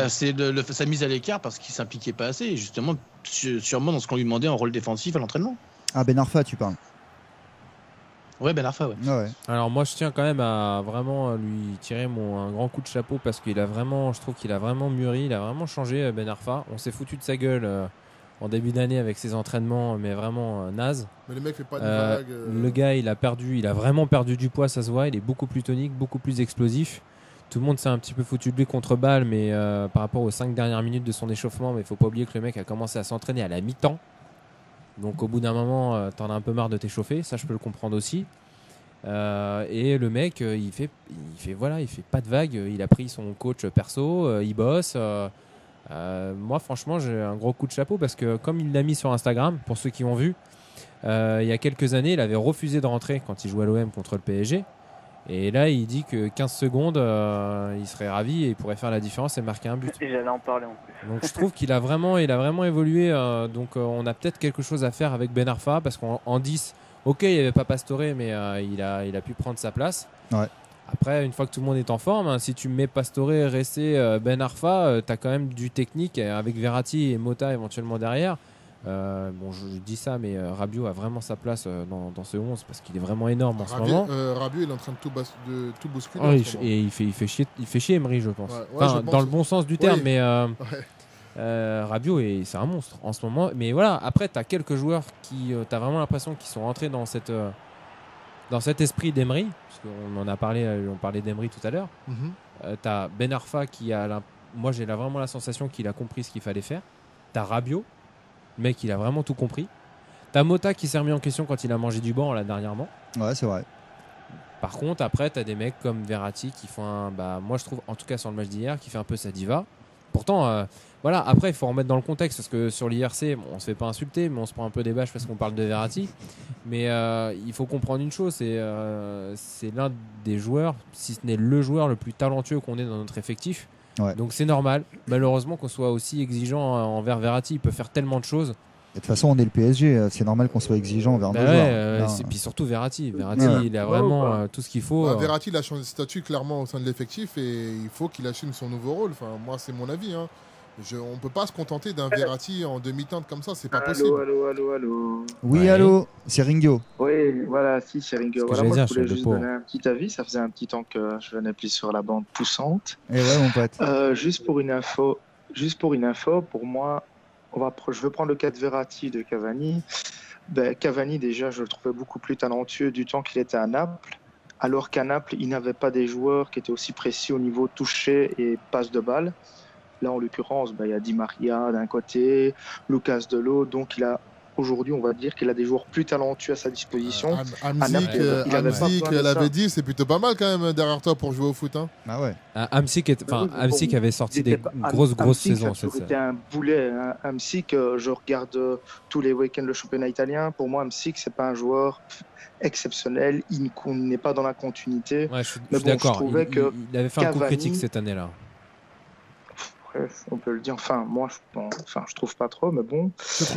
C'est sa mise à l'écart parce qu'il s'impliquait pas assez, et justement, sûrement dans ce qu'on lui demandait en rôle défensif à l'entraînement. Ah, Ben Arfa, tu parles? Ouais, Ben Arfa, ouais. Alors moi, je tiens quand même à vraiment lui tirer un grand coup de chapeau parce qu'il a vraiment, je trouve qu'il a vraiment mûri, il a vraiment changé, Ben Arfa. On s'est foutu de sa gueule en début d'année avec ses entraînements, mais vraiment naze. Mais le mec fait pas de vague. Le gars, il a vraiment perdu du poids, ça se voit. Il est beaucoup plus tonique, beaucoup plus explosif. Tout le monde s'est un petit peu foutu de lui contre Bâle, mais par rapport aux 5 dernières minutes de son échauffement, mais il faut pas oublier que le mec a commencé à s'entraîner à la mi-temps. Donc au bout d'un moment, t'en as un peu marre de t'échauffer, ça je peux le comprendre aussi. Et le mec, il fait pas de vague. Il a pris son coach perso, il bosse. Moi, franchement, j'ai un gros coup de chapeau parce que comme il l'a mis sur Instagram, pour ceux qui ont vu, il y a quelques années, il avait refusé de rentrer quand il jouait à l'OM contre le PSG. Et là, il dit que 15 secondes, il serait ravi et il pourrait faire la différence et marquer un but. Et j'allais en parler en plus. Donc je trouve qu'il a vraiment évolué. Donc on a peut-être quelque chose à faire avec Ben Arfa parce qu'en 10, ok, il n'y avait pas Pastore, mais il a pu prendre sa place. Ouais. Après, une fois que tout le monde est en forme, si tu mets Pastore, Ressé, Ben Arfa, tu as quand même du technique avec Verratti et Mota éventuellement derrière. Je dis ça, mais Rabiot a vraiment sa place dans ce 11 parce qu'il est vraiment énorme en ce moment. Rabiot, il est en train de tout bousculer. Et il fait chier Emery, je pense. Dans le bon sens du terme, mais Rabiot, c'est un monstre en ce moment. Mais voilà, après, tu as quelques joueurs qui, tu as vraiment l'impression qu'ils sont rentrés dans cet esprit d'Emery, parce qu'on en a parlé, on parlait d'Emery tout à l'heure. Tu as Ben Arfa moi j'ai vraiment la sensation qu'il a compris ce qu'il fallait faire. Tu as Rabiot. Le mec, il a vraiment tout compris. T'as Mota qui s'est remis en question quand il a mangé du banc là dernièrement. Ouais, c'est vrai. Par contre, après, t'as des mecs comme Verratti qui font moi je trouve, en tout cas sur le match d'hier, qui fait un peu sa diva. Pourtant, après, il faut remettre dans le contexte parce que sur l'IRC, on se fait pas insulter, mais on se prend un peu des bâches parce qu'on parle de Verratti. Mais il faut comprendre une chose, c'est l'un des joueurs, si ce n'est le joueur le plus talentueux qu'on ait dans notre effectif. Ouais. Donc c'est normal, malheureusement, qu'on soit aussi exigeant envers Verratti. Il peut faire tellement de choses. De toute façon, on est le PSG, c'est normal qu'on soit exigeant envers nos joueurs. Et puis surtout Verratti, il a vraiment tout ce qu'il faut. Verratti, il a changé de statut clairement au sein de l'effectif et il faut qu'il assume son nouveau rôle. Enfin, moi, c'est mon avis. On ne peut pas se contenter d'un Verratti en demi-teinte comme ça, c'est pas possible. Allô. Oui, allô, c'est Ringo. Oui, voilà, c'est Ringo. Moi, je voulais juste donner un petit avis. Ça faisait un petit temps que je venais plus sur la bande poussante. Et ouais, mon pote. Juste pour une info, pour moi, je veux prendre le cas de Verratti de Cavani. Cavani, déjà, je le trouvais beaucoup plus talentueux du temps qu'il était à Naples. Alors qu'à Naples, il n'avait pas des joueurs qui étaient aussi précis au niveau toucher et passe de balle. Là, en l'occurrence, il y a Di Maria d'un côté, Lucas de l'autre, donc il a aujourd'hui, on va dire qu'il a des joueurs plus talentueux à sa disposition. Hamsik, elle avait dit, c'est plutôt pas mal quand même derrière toi pour jouer au foot. Hein. Ah ouais. Hamsik avait sorti des grosses saisons. C'était un boulet. Hamsik, je regarde tous les week-ends le championnat italien. Pour moi, Hamsik, c'est pas un joueur exceptionnel. Il n'est pas dans la continuité. Ouais, je suis d'accord. Il avait fait un coup critique cette année-là. On peut le dire. Enfin, moi, je trouve pas trop, mais bon.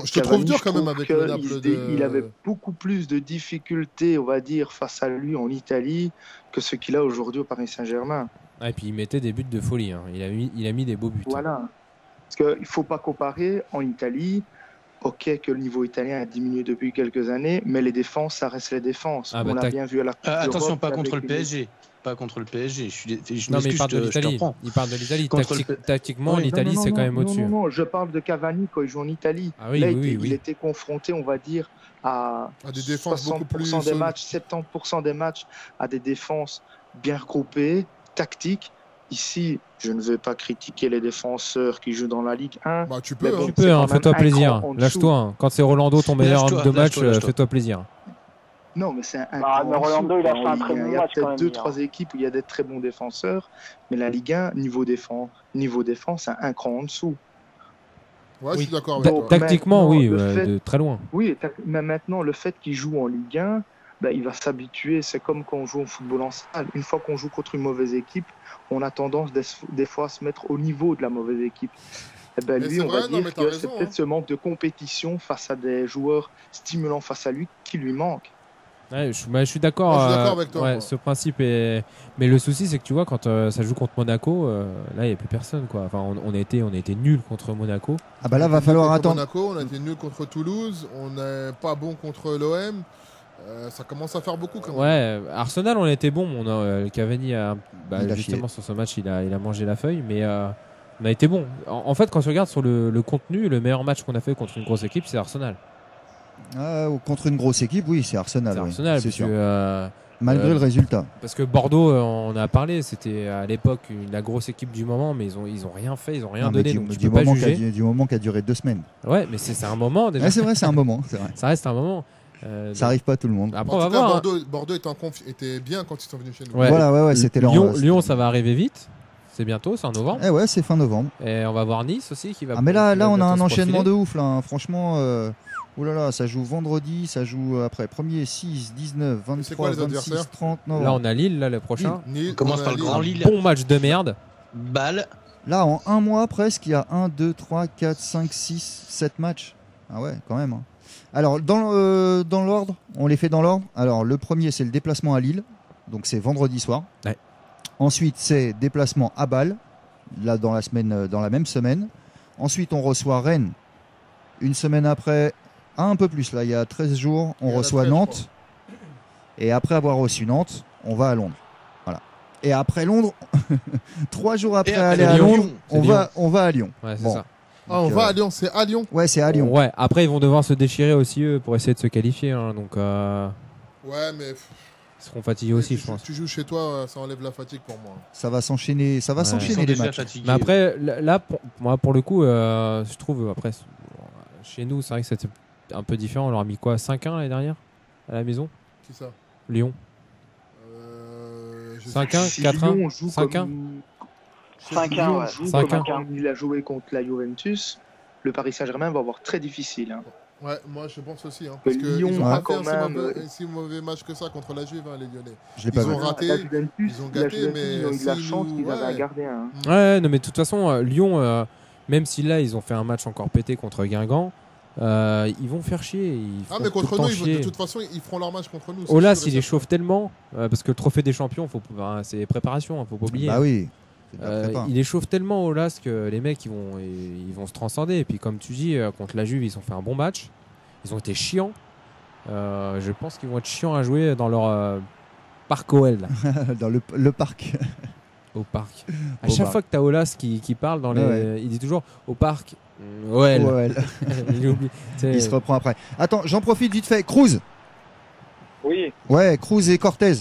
Je te trouve dur quand même avec le Naples. Il avait beaucoup plus de difficultés, on va dire, face à lui en Italie que ce qu'il a aujourd'hui au Paris Saint-Germain. Et puis il mettait des buts de folie. Hein. Il a mis des beaux buts. Voilà. Parce qu'il faut pas comparer en Italie. Ok, que le niveau italien a diminué depuis quelques années, mais les défenses, ça reste les défenses. On l'a bien vu à la Coupe d'Europe. Attention, pas contre le PSG. Pas contre le PSG. Non, mais il parle de l'Italie. Il parle de l'Italie. Tactiquement, l'Italie, c'est quand même au-dessus. Non, je parle de Cavani quand il joue en Italie. Ah oui, là, il était confronté, on va dire, à des défenses 60% des matchs, 70% des matchs, à des défenses bien regroupées, tactiques. Ici, je ne vais pas critiquer les défenseurs qui jouent dans la Ligue 1. Bah, tu peux, fais-toi plaisir. Lâche-toi. Quand c'est Rolando ton meilleur homme de match, fais-toi plaisir. Non, mais c'est un Rolando, il a fait un très bon match. Il y a peut-être 2-3 équipes où il y a des très bons défenseurs, mais la Ligue 1, niveau défense, c'est un cran en dessous. Ouais, je suis d'accord avec toi. Tactiquement, oui, de très loin. Oui, mais maintenant, le fait qu'il joue en Ligue 1, il va s'habituer. C'est comme quand on joue au football en salle. Une fois qu'on joue contre une mauvaise équipe, on a tendance des fois à se mettre au niveau de la mauvaise équipe. Lui, on va dire que c'est peut-être ce manque de compétition face à des joueurs stimulants face à lui qui lui manque. Ouais, je suis d'accord. Je suis d'accord avec toi. Ouais, ce principe est. Mais le souci, c'est que tu vois, quand ça joue contre Monaco, là, il n'y a plus personne, quoi. Enfin, on a été nuls contre Monaco. Ah bah là, va falloir attendre. Monaco, on a été nuls contre Toulouse. On n'est pas bon contre l'OM. Ça commence à faire beaucoup quand même. Ouais, Arsenal, on a été bon. Cavani justement sur ce match, il a mangé la feuille, mais on a été bon. En fait, quand tu regardes sur le contenu, le meilleur match qu'on a fait contre une grosse équipe, c'est Arsenal. Contre une grosse équipe, oui, c'est Arsenal. C'est Arsenal, c'est sûr. Malgré le résultat. Parce que Bordeaux, on a parlé, c'était à l'époque la grosse équipe du moment, mais ils ont rien fait, ils ont rien donné. Donc du moment qui a duré 2 semaines. Ouais, mais c'est un moment déjà. Ouais, c'est vrai, c'est un moment. C'est vrai. Ça reste un moment. Ça arrive pas à tout le monde. Après, on va voir. Bordeaux était bien quand ils sont venus chez nous. Ouais. Voilà, c'était Lyon, ça va arriver vite. C'est bientôt, c'est en novembre. Ouais, c'est fin novembre. Et on va voir Nice aussi qui va. Ah mais là, on a un enchaînement de ouf là. Franchement, oulala, ça joue vendredi, ça joue après 1er, 6, 19, 23, 26, 30 novembre. Là, on a Lille, là, le prochain. On commence par le grand Lille. Bon match de merde. Bâle. Là, en un mois presque, il y a 1, 2, 3, 4, 5, 6, 7 matchs. Ah ouais, quand même. Hein. Alors, dans l'ordre, on les fait dans l'ordre. Alors, le premier, c'est le déplacement à Lille. Donc, c'est vendredi soir. Ouais. Ensuite, c'est déplacement à Bâle. Là, dans la même semaine. Ensuite, on reçoit Rennes. Une semaine après, un peu plus. Là, il y a 13 jours, on reçoit Nantes. Et après avoir reçu Nantes, on va à Londres. Voilà. Et après Londres, 3 jours après aller à Londres, on va à Lyon. Ouais, c'est ça. Donc, on va à Lyon, c'est à Lyon. Ouais, c'est à Lyon. Ouais, après ils vont devoir se déchirer aussi eux pour essayer de se qualifier. Hein, donc. Ouais, mais. Ils seront fatigués aussi, je pense. Tu joues chez toi, ça enlève la fatigue pour moi. Ça va s'enchaîner, les matchs. Fatigués. Mais après, là, pour le coup, je trouve après chez nous, c'est vrai que c'était un peu différent. On leur a mis quoi, 5-1 l'année dernière à la maison. Qui ça? Lyon. 5-1, 4-1, 5-1. 5-1. Il a joué contre la Juventus. Le Paris Saint-Germain va avoir très difficile. Hein. Ouais, moi je pense aussi. Hein, parce que Lyon ils ont a pas quand même si mauvais match que ça contre la Juve, hein, les Lyonnais. Ils ont raté, ils ont gâté, mais ils ont eu la chance qu'ils avaient à garder. Hein. Ouais, non, mais de toute façon, Lyon, même si là ils ont fait un match encore pété contre Guingamp, ils vont faire chier. Mais contre nous, de toute façon, ils feront leur match contre nous. Aulas, il échauffe tellement, parce que le trophée des champions, c'est préparation, faut pas oublier. Bah oui. Il échauffe tellement Aulas que les mecs ils vont se transcender. Et puis comme tu dis, contre la Juve, ils ont fait un bon match. Ils ont été chiants. Je pense qu'ils vont être chiants à jouer dans leur parc OL. Dans le parc. Au parc. À chaque fois que tu as Aulas qui parle, il dit toujours au parc. OL. Il se reprend après. Attends, j'en profite vite fait. Cruz. Oui. Ouais, Cruz et Cortez.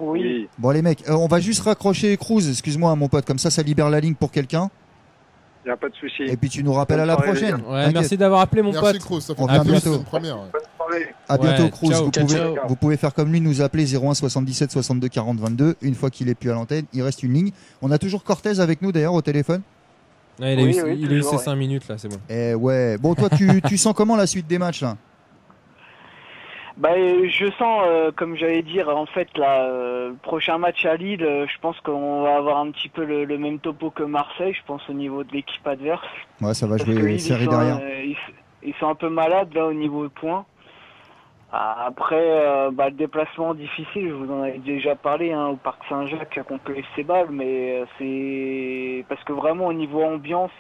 Oui. Bon les mecs, on va juste raccrocher Cruz, excuse-moi mon pote, comme ça libère la ligne pour quelqu'un. n'y a pas de souci. Et puis tu nous rappelles à la prochaine. Ouais, merci d'avoir appelé mon pote. Cruz, ça fait à bientôt. À bientôt, Cruz. Ciao. Vous pouvez faire comme lui, nous appeler 01 77 62 40 22. Une fois qu'il est plus à l'antenne, il reste une ligne. On a toujours Cortez avec nous d'ailleurs au téléphone. Ouais, il a eu ses 5 minutes là, c'est bon. Ouais. Bon, toi, tu sens comment la suite des matchs là? Bah, je sens, comme j'allais dire, en fait, le prochain match à Lille, je pense qu'on va avoir un petit peu le même topo que Marseille, je pense, au niveau de l'équipe adverse. Ouais, ça va jouer serré derrière. Ils sont un peu malades, là, au niveau points. Après, le déplacement difficile, je vous en avais déjà parlé, au Parc Saint-Jacques contre le FC Bâle, mais c'est parce que vraiment, au niveau ambiance,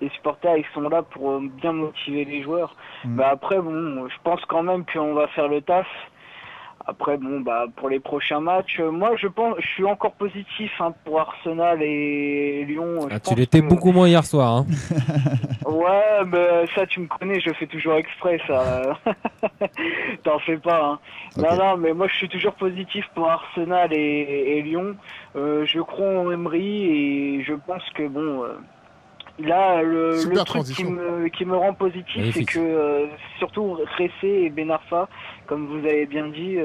les supporters, ils sont là pour bien motiver les joueurs. Après, je pense quand même qu'on va faire le taf. Après, pour les prochains matchs, moi, je suis encore positif pour Arsenal et Lyon. Tu l'étais beaucoup moins hier soir. Ouais, mais ça, tu me connais, je fais toujours exprès, ça. T'en fais pas. Okay. Non, mais moi, je suis toujours positif pour Arsenal et Lyon. Je crois en Emery et je pense que, là, le truc qui me rend positif, c'est que surtout Ressé et Ben Arfa, comme vous avez bien dit,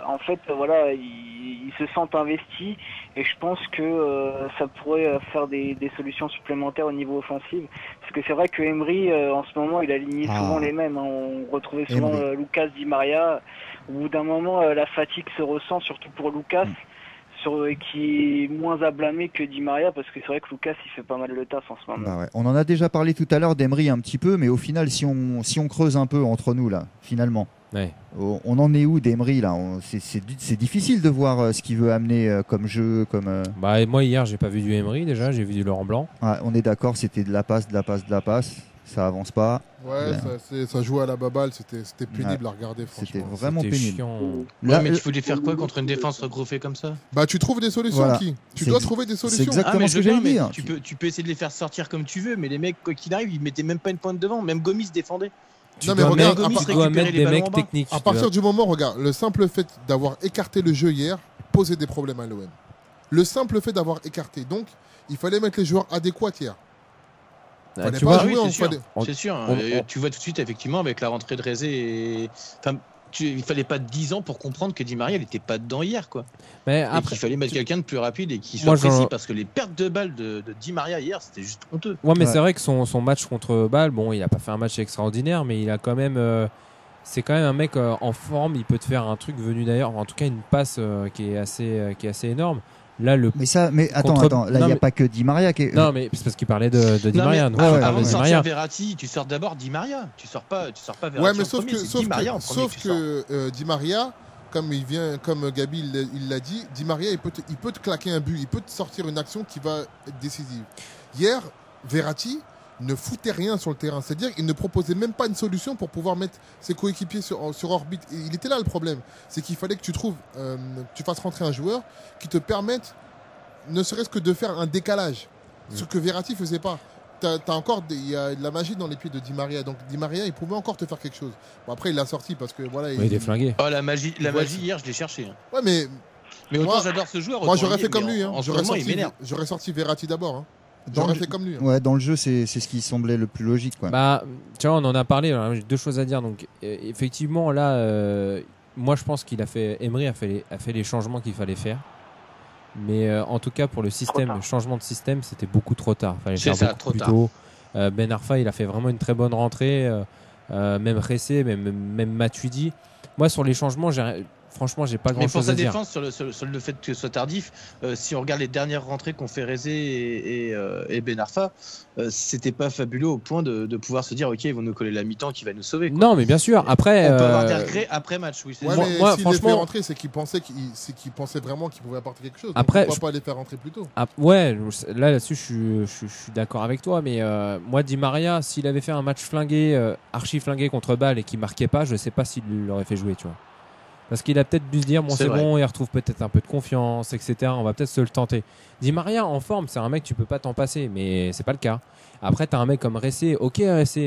en fait, voilà, ils se sentent investis et je pense que ça pourrait faire des solutions supplémentaires au niveau offensif. Parce que c'est vrai que Emery, en ce moment, il alignait souvent les mêmes. On retrouvait souvent Lucas, Di Maria. Au bout d'un moment, la fatigue se ressent, surtout pour Lucas. Qui est moins à blâmer que Di Maria, parce que c'est vrai que Lucas il fait pas mal le taf en ce moment. On en a déjà parlé tout à l'heure d'Emery un petit peu, mais au final si on creuse un peu entre nous là, finalement, on en est où d'Emery là? C'est difficile de voir ce qu'il veut amener comme jeu, comme. Moi hier j'ai pas vu du Emery déjà, j'ai vu du Laurent Blanc. On est d'accord, c'était de la passe. Ça avance pas. Ça jouait à la baballe, c'était pénible à regarder, franchement. C'était vraiment pénible. Là, mais tu voulais faire quoi contre une défense regroupée comme ça? Tu trouves des solutions, Tu dois trouver des solutions. C'est exactement ce que j'allais dire. Tu peux essayer de les faire sortir comme tu veux, mais les mecs, quoi qu'il arrive, ils mettaient même pas une pointe devant. Même Gomis défendait. Tu dois mettre des mecs techniques. À partir du moment, regarde, le simple fait d'avoir écarté le jeu hier posait des problèmes à l'OM. Le simple fait d'avoir écarté. Donc, il fallait mettre les joueurs adéquats hier. C'est sûr. Tu vois tout de suite, effectivement, avec la rentrée de Ressé. Il fallait pas 10 ans pour comprendre que Di Maria n'était pas dedans hier, quoi. Mais après, il fallait mettre quelqu'un de plus rapide et qui soit précis, parce que les pertes de balles de Di Maria hier, c'était juste honteux. Ouais, mais c'est vrai que son match contre Bâle, il a pas fait un match extraordinaire, mais il a quand même. C'est quand même un mec en forme. Il peut te faire un truc venu d'ailleurs, en tout cas une passe qui est assez énorme. Là, mais attends, là il n'y a pas que Di Maria qui est. Non, mais c'est parce qu'il parlait de Di Maria. Avant de sortir Verratti, tu sors d'abord Di Maria. Tu sors pas Verratti. Ouais, mais sauf que Di Maria, comme Gabi il l'a dit, Di Maria il peut te claquer un but, il peut te sortir une action qui va être décisive. Hier, Verratti ne foutait rien sur le terrain, c'est-à-dire qu'il ne proposait même pas une solution pour pouvoir mettre ses coéquipiers sur orbite. Et il était là le problème, c'est qu'il fallait que tu fasses rentrer un joueur qui te permette, ne serait-ce que de faire un décalage, ce que Verratti faisait pas. Il y a de la magie dans les pieds de Di Maria, donc Di Maria il pouvait encore te faire quelque chose. Bon, après il l'a sorti parce que voilà. Il est flingué. La magie hier je l'ai cherché. Ouais, mais autant j'adore ce joueur. Moi j'aurais fait comme lui. J'aurais sorti Verratti d'abord. Comme lui. Dans le jeu, c'est ce qui semblait le plus logique, quoi. Tu vois, on en a parlé. J'ai deux choses à dire. Donc, effectivement, là, moi, je pense Emery a fait les changements qu'il fallait faire. Mais en tout cas, pour le changement de système, c'était beaucoup trop tard. Il fallait faire beaucoup plus tôt. Ben Arfa, il a fait vraiment une très bonne rentrée. Même Ressé, même Matuidi. Moi, sur les changements, franchement, j'ai pas grand chose à dire. Mais pour sa défense, sur le fait que ce soit tardif, si on regarde les dernières rentrées qu'ont fait Ressé et Ben Arfa, c'était pas fabuleux au point de pouvoir se dire, ok, ils vont nous coller la mi-temps qui va nous sauver, quoi. Non, mais bien sûr. Après, on peut avoir des regrets après match. Oui, mais s'il les fait rentrer, c'est qu'il pensait vraiment qu'il pouvait apporter quelque chose. Après, pourquoi pas les faire rentrer plus tôt? Là-dessus, je suis d'accord avec toi. Mais moi, Di Maria, s'il avait fait un match archi flingué contre Bâle et qu'il marquait pas, je sais pas s'il l'aurait fait jouer, tu vois. Parce qu'il a peut-être dû se dire, c'est bon, il retrouve peut-être un peu de confiance, etc. On va peut-être se le tenter. Di Maria, en forme, c'est un mec, tu peux pas t'en passer, mais c'est pas le cas. Après, t'as un mec comme Ressé,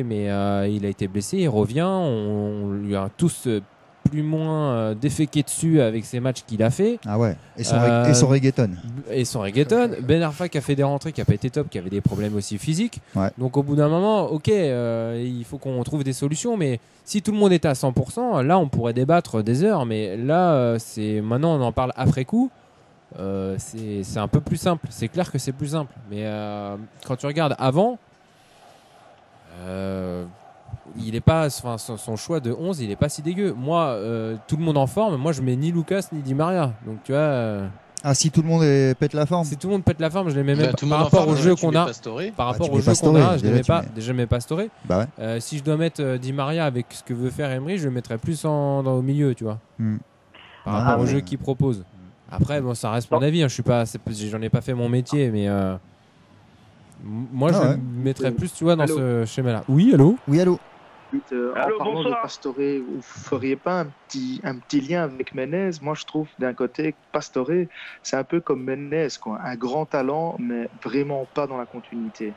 mais il a été blessé, il revient, on lui a tous plus ou moins déféqué dessus avec ces matchs qu'il a fait. Ah ouais, et son reggaeton. Et son reggaeton. Ben Arfa qui a fait des rentrées qui n'a pas été top, qui avait des problèmes aussi physiques. Ouais. Donc au bout d'un moment, ok, il faut qu'on trouve des solutions, mais si tout le monde était à 100%, là on pourrait débattre des heures, mais là, maintenant on en parle après coup. C'est un peu plus simple, c'est clair que c'est plus simple, mais quand tu regardes avant, il est pas, son choix de 11 il est pas si dégueu. Moi, tout le monde en forme, moi je mets ni Lucas ni Di Maria, donc tu vois. Si tout le monde pète la forme. Si tout le monde pète la forme, je les mets même par rapport au jeu qu'on a. Par rapport au jeu qu'on a, je les mets pas. Déjà, je mets Pastore. Bah ouais. Si je dois mettre Di Maria avec ce que veut faire Emery, je le mettrais plus au milieu, tu vois. Par rapport au jeu qu'il propose. Après, bon, ça reste mon avis. Hein. J'en ai pas fait mon métier, mais moi, je me mettrais plus, tu vois, dans ce schéma-là. Oui, allô. Oui, allô. En parlant de Pastore, vous feriez pas un petit lien avec Menez? Moi, je trouve d'un côté Pastore, c'est un peu comme Menez, quoi, un grand talent, mais vraiment pas dans la continuité.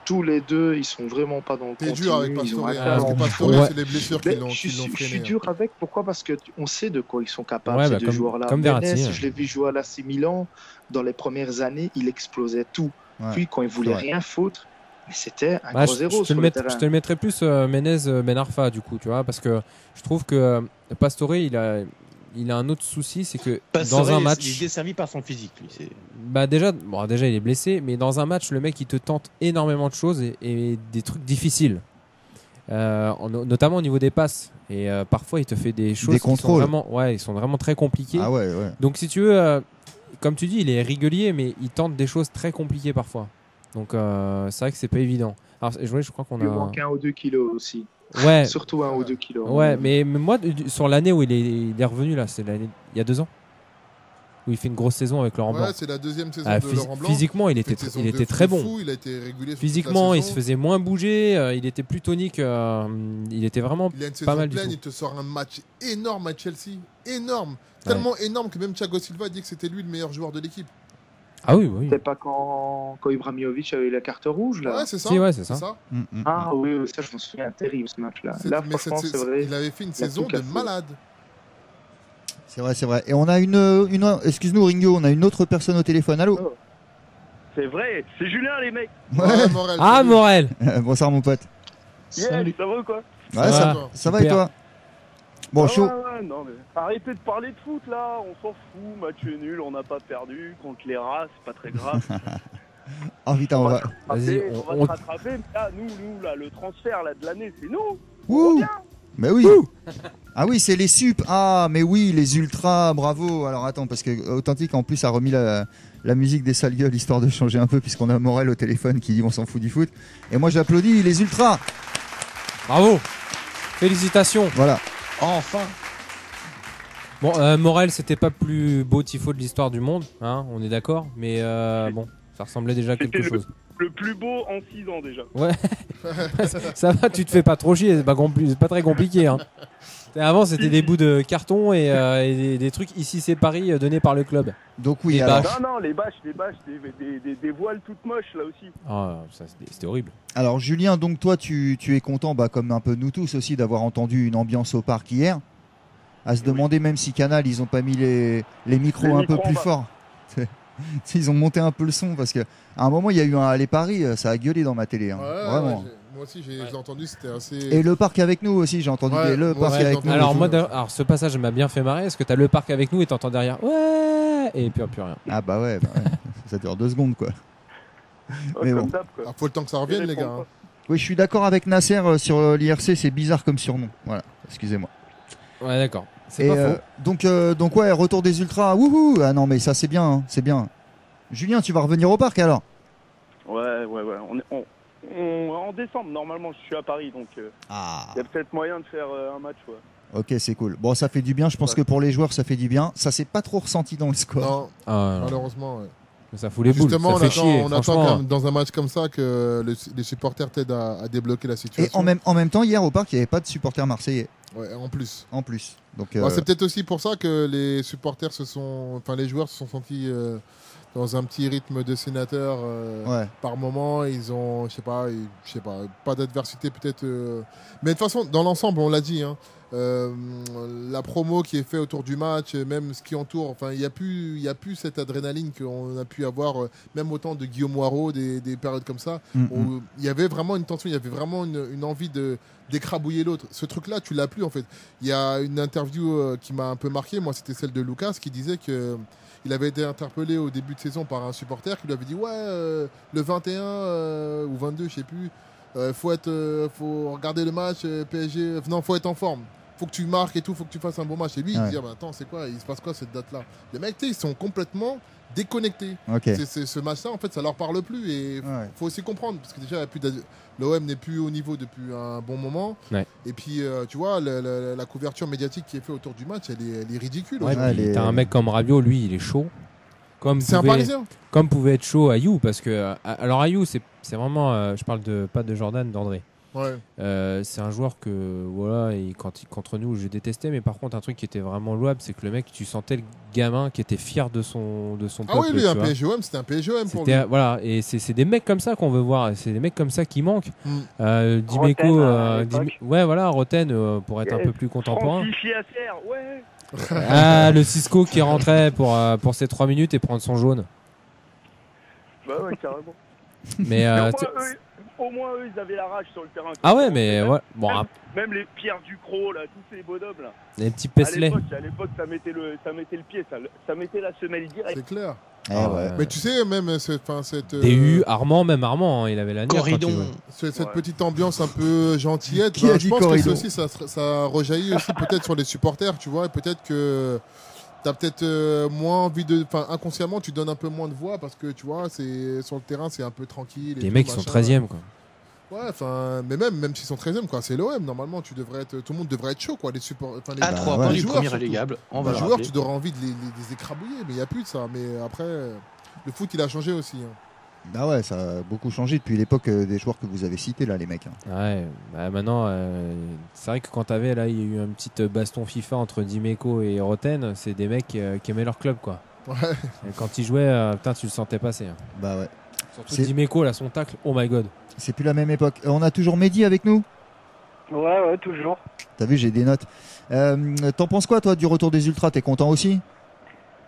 Tous les deux, ils sont vraiment pas dans le continu. T'es dur avec Pastore, parce que Pastore, c'est les blessures qui l'ont freiné. Je suis dur avec. Pourquoi? Parce qu'on sait de quoi ils sont capables, ces deux joueurs-là. Comme Menez, je l'ai vu jouer à l'AC Milan. Dans les premières années, il explosait tout. Puis quand il voulait rien foutre, c'était un gros zéro sur le terrain. Je te le mettrais plus Menez, Ben Arfa, du coup, tu vois, parce que je trouve que Pastore, il a un autre souci, c'est que Pastore, dans un match, il est desservi par son physique, lui. Déjà, il est blessé, mais dans un match, le mec, il te tente énormément de choses et des trucs difficiles, notamment au niveau des passes. Et parfois, il te fait des choses qui sont vraiment très compliquées. Ah ouais. Donc, si tu veux, comme tu dis, il est régulier, mais il tente des choses très compliquées parfois. Donc, c'est vrai que c'est pas évident. Alors, je crois qu'on Il manque 1 ou 2 kilos aussi. Ouais. Surtout 1 ou 2 kilos. Ouais, mais moi, sur l'année où il est revenu, là, c'est l'année il y a 2 ans, où il fait une grosse saison avec Laurent Blanc. Ouais, c'est la deuxième saison de Laurent Blanc. Physiquement, il était très bon. Il a été régulier. Physiquement, il se faisait moins bouger, il était plus tonique, il était vraiment pas mal du tout. Il te sort un match énorme à Chelsea, énorme, tellement énorme que même Thiago Silva dit que c'était lui le meilleur joueur de l'équipe. Ah oui. C'est pas quand Ibrahimovic avait eu la carte rouge, là? Ouais, c'est ça. Si, c'est ça. Ah oui, ça, je m'en souviens, terrible ce match-là. Là, franchement, c'est vrai. Il avait fait une saison de malade. C'est vrai. Et on a excuse-nous Ringo, on a une autre personne au téléphone. Allô? Oh. C'est vrai, c'est Julien, les mecs. Ouais, Morel. Ah, Morel. Bonsoir, mon pote. Salut. Ça va ou quoi? Ouais, ça va et toi? Bon, chaud. Ouais, non, mais arrêtez de parler de foot là, on s'en fout, match nul, on n'a pas perdu, contre les rats, c'est pas très grave. Ah putain, on va se rattraper, mais là, nous, là, le transfert là, de l'année, c'est nous. Ouh. Mais oui. Ah oui, c'est les sup. Ah, mais oui, les ultras, bravo. Alors attends, parce que Authentique en plus a remis la musique des sales gueules, histoire de changer un peu, puisqu'on a Morel au téléphone qui dit on s'en fout du foot. Et moi j'applaudis les ultras. Bravo. Félicitations. Voilà. Enfin. Bon, Morel, c'était pas le plus beau tifo de l'histoire du monde, hein, on est d'accord, mais bon, ça ressemblait déjà à quelque chose. Le plus beau en 6 ans déjà. Ouais. Ça va, tu te fais pas trop chier, c'est pas très compliqué. Hein. Avant, c'était des bouts de carton et des trucs ici c'est Paris donnés par le club. Donc oui, non, les bâches, des voiles toutes moches là aussi. Ah, ça c'était horrible. Alors Julien, donc toi tu es content, comme un peu nous tous aussi, d'avoir entendu une ambiance au parc hier. À se demander même si Canal ils ont pas mis les micros un peu plus forts. Ils ont monté un peu le son parce qu'à un moment il y a eu un Allez Paris, ça a gueulé dans ma télé. Hein. Vraiment. Ouais, moi aussi j'ai entendu, c'était assez. Et le parc avec nous aussi, j'ai entendu le parc avec nous. Alors ce passage m'a bien fait marrer. Est-ce que t'as le parc avec nous et t'entends derrière ouais et puis plus rien. Ah bah ouais. Ça dure 2 secondes quoi. Mais bon. Faut le temps que ça revienne les gars. Hein. Oui, je suis d'accord avec Nasser sur l'IRC, c'est bizarre comme surnom. Voilà, excusez-moi. Ouais, d'accord. C'est pas faux. Donc ouais, retour des ultras. Wouhou. Ah non mais ça c'est bien, hein, c'est bien. Julien, tu vas revenir au parc alors? Ouais. En décembre, normalement, je suis à Paris, donc il y a peut-être moyen de faire un match. Ouais. Ok, c'est cool. Bon, ça fait du bien. Je pense que pour les joueurs, ça fait du bien. Ça s'est pas trop ressenti dans le score. Non, malheureusement. Ouais. Ça fout les boules. Justement, ça fait chier, on attend dans un match comme ça que les supporters t'aident à débloquer la situation. Et en même temps, hier au parc, il n'y avait pas de supporters marseillais. Ouais, en plus. Donc, c'est peut-être aussi pour ça que les supporters les joueurs se sont sentis dans un petit rythme de sénateur par moment. Ils ont, je sais pas, pas d'adversité peut-être. Mais de toute façon, dans l'ensemble, on l'a dit, hein, la promo qui est faite autour du match, même ce qui entoure. Enfin, il y a plus cette adrénaline qu'on a pu avoir, même autant de Guillaume Moirot, des périodes comme ça. Où il y avait vraiment une tension, il y avait vraiment une envie d'écrabouiller l'autre. Ce truc-là, tu l'as plus en fait. Il y a une interview qui m'a un peu marqué. Moi, c'était celle de Lucas qui disait que il avait été interpellé au début de saison par un supporter qui lui avait dit le 21 ou 22, je sais plus. Faut regarder le match PSG. Non, faut être en forme. Faut que tu marques et tout. Faut que tu fasses un bon match. Et lui, il dit attends, c'est quoi? Il se passe quoi cette date-là? Les mecs, ils sont complètement déconnectés. Ce match-là, en fait, ça leur parle plus. Et faut aussi comprendre parce que déjà, l'OM n'est plus au niveau depuis un bon moment. Et puis, tu vois, la couverture médiatique qui est faite autour du match, elle est ridicule. T'as un mec comme Rabiot, lui, il est chaud. C'est un Parisien. Comme pouvait être chaud Ayou, parce que alors Ayou, c'est vraiment, je parle pas de Jordan, d'André. C'est un joueur que voilà, contre nous, je détestais, mais par contre un truc qui était vraiment louable, c'est que le mec, tu sentais le gamin qui était fier de son peuple. Ah oui, lui, un PSGOM, c'était un PSGOM pour lui. Voilà, et c'est des mecs comme ça qu'on veut voir, c'est des mecs comme ça qui manquent. Dimeco, Roten pour être un peu plus contemporain. Le Cisco qui rentrait pour ses 3 minutes et prendre son jaune. Bah ouais, carrément. Mais au moins eux, ils avaient la rage sur le terrain. Ah ouais, mais même les Pierre Ducrot, là, tous ces bonhommes là. Les petits Pesley. À l'époque, ça mettait le pied, ça mettait la semelle directe. C'est clair. Mais tu sais, même cette DU, Armand, il avait la Corridon. Cette petite ambiance un peu gentillette. Je pense que ça aussi, ça rejaillit aussi peut-être sur les supporters, tu vois. Et peut-être que t'as peut-être moins envie de. Enfin, inconsciemment, tu donnes un peu moins de voix parce que tu vois, sur le terrain, c'est un peu tranquille. Les mecs sont 13e, quoi. Ouais, enfin, mais même s'ils sont 13e, quoi, c'est l'OM. Normalement, tout le monde devrait être chaud, quoi. Les supports, à 3 points du premier relégable. Les joueurs, tu devrais envie de les écrabouiller, mais il n'y a plus de ça. Mais après, le foot, il a changé aussi. Ah ouais, ça a beaucoup changé depuis l'époque des joueurs que vous avez cités là, les mecs. Ouais, maintenant, c'est vrai que quand il y a eu un petit baston FIFA entre Dimeco et Roten, c'est des mecs qui aimaient leur club, quoi. Ouais. Et quand ils jouaient, tu le sentais passer. Bah ouais. Surtout Dimeco, là, son tacle, oh my god. C'est plus la même époque. On a toujours Mehdi avec nous? Ouais, toujours. T'as vu, j'ai des notes. T'en penses quoi, toi, du retour des Ultras? T'es content aussi?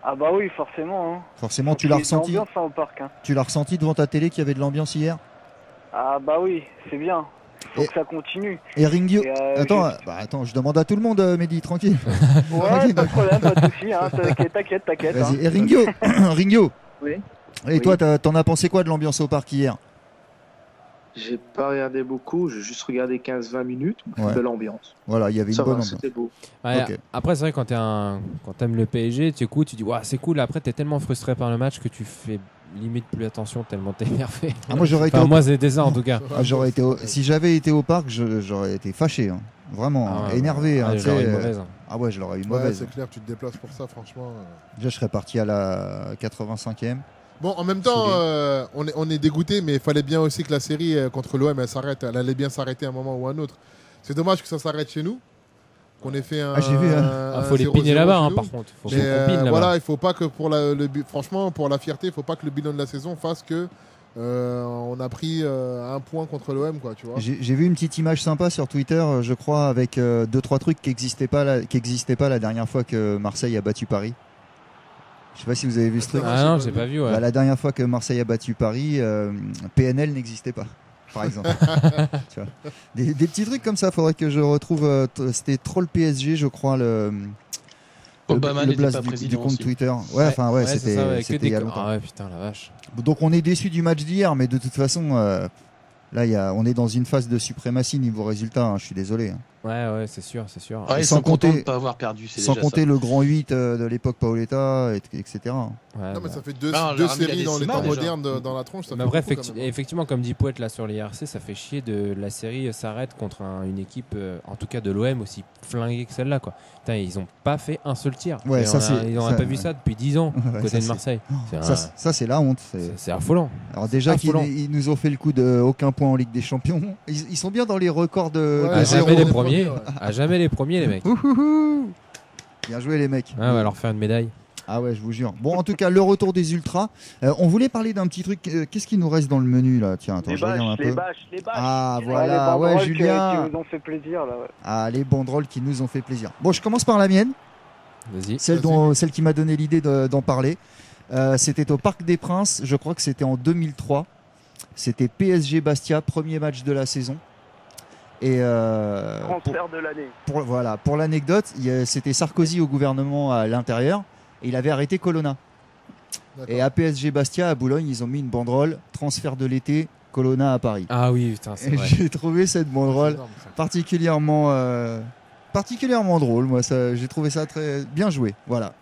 Ah bah oui, forcément. Forcément, tu l'as ressenti. Au parc, Tu l'as ressenti devant ta télé qu'il y avait de l'ambiance hier? Ah bah oui, c'est bien. Faut que ça continue. Et Ringio, attends, je demande à tout le monde, Mehdi, tranquille. Ouais, pas de problème, pas de soucis. T'inquiète. Vas-y. Et Ringio. Oui. Et toi, t'en as pensé quoi de l'ambiance au parc hier? J'ai pas regardé beaucoup, j'ai juste regardé 15-20 minutes de l'ambiance. Voilà, il y avait une bonne ambiance. C'était beau. Ouais, okay. Après, c'est vrai, quand t'aimes le PSG, tu écoutes, tu dis, c'est cool. Après, t'es tellement frustré par le match que tu fais limite plus attention tellement t'es énervé. Moi, c'était ça en tout cas. Si j'avais été au parc, j'aurais été fâché. Hein. Vraiment, énervé. Je l'aurais eu mauvaise. Ah ouais, je l'aurais eu mauvaise. C'est clair, tu te déplaces pour ça, franchement. Déjà, je serais parti à la 85e. Bon, en même temps, on est dégoûté, mais il fallait bien aussi que la série contre l'OM, elle s'arrête. Elle allait bien s'arrêter à un moment ou à un autre. C'est dommage que ça s'arrête chez nous, qu'on ait fait un. J'ai vu. Faut les piner là-bas, par contre. Faut qu'on pine là-bas. Voilà, il faut pas que franchement, pour la fierté, il faut pas que le bilan de la saison fasse que on a pris un point contre l'OM, quoi, tu vois. J'ai vu une petite image sympa sur Twitter, je crois, avec 2-3 trucs qui n'existaient pas la dernière fois que Marseille a battu Paris. Je sais pas si vous avez vu ce truc. Ah non, j'ai pas vu. Ouais. La dernière fois que Marseille a battu Paris, PNL n'existait pas, par exemple. Tu vois. Des petits trucs comme ça, faudrait que je retrouve. C'était Troll PSG, je crois, le blast du compte Twitter. C'était il y a longtemps. Ah ouais, putain, la vache. Donc on est déçu du match d'hier, mais de toute façon, là, on est dans une phase de suprématie niveau résultat. Hein, je suis désolé. Hein. Ouais, c'est sûr. Ouais, sans compter de pas avoir perdu, sans compter ça. Le grand 8 de l'époque Paoletta, etc. Ouais, non, mais ça fait deux séries dans les temps modernes dans la tronche. Ça mais bref, effectivement, comme dit Poète là sur les RC, ça fait chier la série s'arrête contre une équipe, en tout cas de l'OM, aussi flinguée que celle-là, quoi. Putain, ils ont pas fait un seul tir. Ouais, ils n'ont pas vu ça depuis 10 ans côté de Marseille. Ça, c'est la honte. C'est affolant. Alors déjà qu'ils nous ont fait le coup de aucun point en Ligue des Champions. Ils sont bien dans les records de. À jamais les premiers. À jamais les premiers, les mecs. Bien joué, les mecs. On va leur faire une médaille. Ah ouais, je vous jure. Bon, en tout cas, le retour des ultras. On voulait parler d'un petit truc. Qu'est-ce qui nous reste dans le menu là? Tiens, attends, je regarde un peu. Les bâches. Ah voilà, ouais, Julien. Qui nous ont fait plaisir là. Ouais. Ah, les banderoles qui nous ont fait plaisir. Bon, je commence par la mienne. Vas-y. Celle qui m'a donné l'idée d'en parler. C'était au Parc des Princes. Je crois que c'était en 2003. C'était PSG Bastia, premier match de la saison. Et transfert de l'année. Pour l'anecdote, c'était Sarkozy au gouvernement à l'intérieur et il avait arrêté Colonna. Et à PSG Bastia, à Boulogne, ils ont mis une banderole transfert de l'été, Colonna à Paris. Ah oui, putain, c'est vrai. J'ai trouvé cette banderole particulièrement drôle. Moi, j'ai trouvé ça très bien joué. Voilà.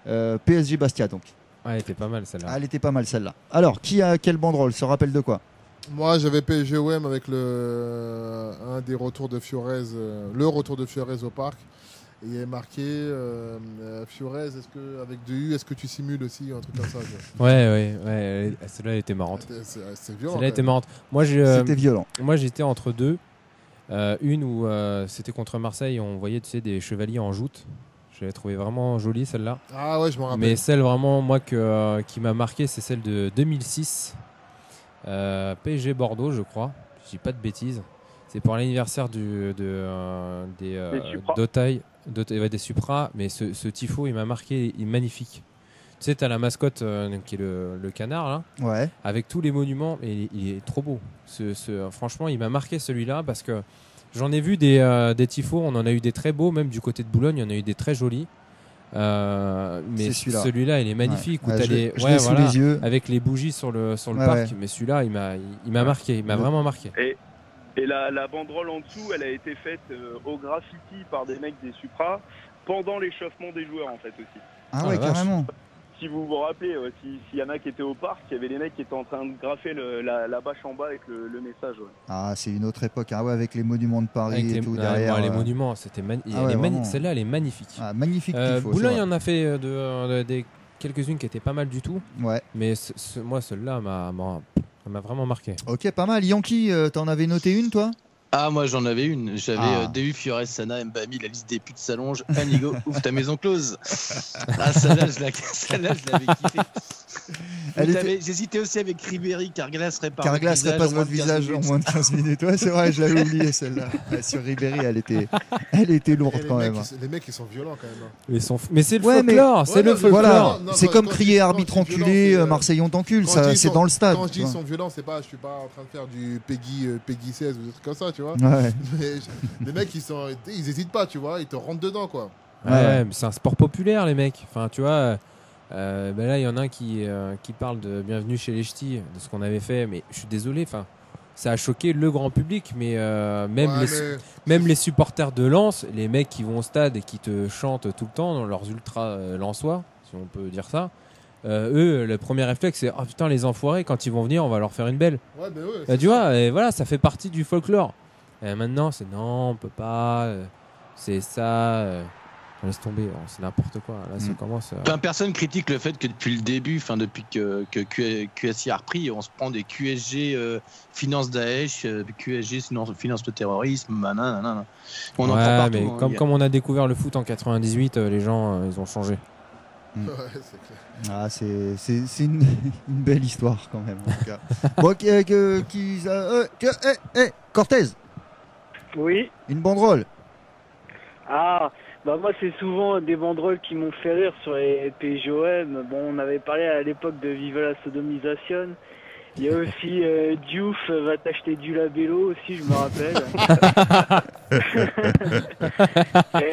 PSG Bastia donc. Ouais, elle était pas mal celle-là. Elle était pas mal celle-là. Alors, qui a quelle banderole? Se rappelle de quoi? Moi, j'avais PSG-OM avec un des retours de Fiorez, le retour de Fiorez au parc. Et il y avait marqué Fiorez, avec 2 U, est-ce que tu simules aussi un truc comme ça? Ouais. Celle-là, elle était marrante. C'est violent. Celle-là était marrante. C'était violent. Moi, j'étais entre deux. Une où c'était contre Marseille, on voyait des chevaliers en joute. Je l'avais trouvé vraiment jolie celle-là. Ah ouais, je m'en rappelle. Mais celle vraiment, moi, qui m'a marqué, c'est celle de 2006. PSG Bordeaux, je crois. Je dis pas de bêtises. C'est pour l'anniversaire des Supra. Mais ce tifo, il m'a marqué, il est magnifique. Tu sais, t'as la mascotte qui est le canard là, ouais. Avec tous les monuments. Et il est trop beau. Franchement, il m'a marqué celui-là parce que j'en ai vu des tifos. On en a eu des très beaux, même du côté de Boulogne, il y en a eu des très jolis. Mais celui-là il est magnifique, où t'as les yeux avec les bougies sur le parc. Mais celui-là il m'a marqué, il m'a vraiment marqué. Et la banderole en dessous, elle a été faite au graffiti par des mecs des Supra pendant l'échauffement des joueurs en fait aussi. Ah ouais, carrément. Si vous vous rappelez, s'il y en a qui étaient au parc, il y avait des mecs qui étaient en train de graffer la bâche en bas avec le message. Ouais. Ah, c'est une autre époque, hein, ouais, avec les monuments de Paris et tout derrière. Les monuments, c'était celle-là, elle est magnifique. Ah, magnifique. Boulogne en a fait des quelques-unes qui étaient pas mal du tout. Ouais. Mais moi, celle-là m'a vraiment marqué. Ok, pas mal. Yankee, t'en avais noté une, toi? Ah, moi j'en avais une. J'avais Dehu, Fiorez, Sana, Mbami, la liste des putes s'allonge. Anigo, ouvre ta maison close. Ah, celle-là, je l'avais kiffé. J'hésitais aussi avec Ribéry, Carglass répare votre visage en moins de 15 minutes. Ouais, c'est vrai, je l'avais oublié celle-là. Sur Ribéry, elle était lourde quand même. Les mecs, ils sont violents quand même. Mais c'est le folklore. C'est le folklore. C'est comme crier arbitre enculé, Marseille on t'encule. C'est dans le stade. Quand je dis ils sont violents, je suis pas en train de faire du Peggy 16 ou des trucs comme ça. Tu vois, ouais. Les mecs ils hésitent pas, tu vois, ils te rentrent dedans quoi. Ouais, mais c'est un sport populaire les mecs. Enfin, tu vois, là il y en a un qui parle de Bienvenue chez les Ch'tis, de ce qu'on avait fait, mais je suis désolé, enfin ça a choqué le grand public, mais même les supporters de Lens, les mecs qui vont au stade et qui te chantent tout le temps dans leurs ultra lensois, si on peut dire ça. Eux, le premier réflexe, c'est oh putain, les enfoirés, quand ils vont venir, on va leur faire une belle. Ouais, ouais, tu vois, et voilà, ça fait partie du folklore. Et maintenant, c'est non, on peut pas, c'est ça. Laisse tomber, c'est n'importe quoi. Là, ça commence. Personne critique le fait que depuis le début, depuis que QSI a repris, on se prend des QSG finance Daesh, QSG finance le terrorisme, nanana. On en prend partout. Mais comme on a découvert le foot en 98, les gens, ils ont changé. Ouais, c'est clair. Ah, c'est une belle histoire quand même. En tout cas. Bon, Cortez. Oui. Une banderole. Ah, moi c'est souvent des banderoles qui m'ont fait rire sur les PGOM. Bon, on avait parlé à l'époque de Vive la sodomisation. Il y a aussi Diouf va t'acheter du labello aussi, je me rappelle. Et,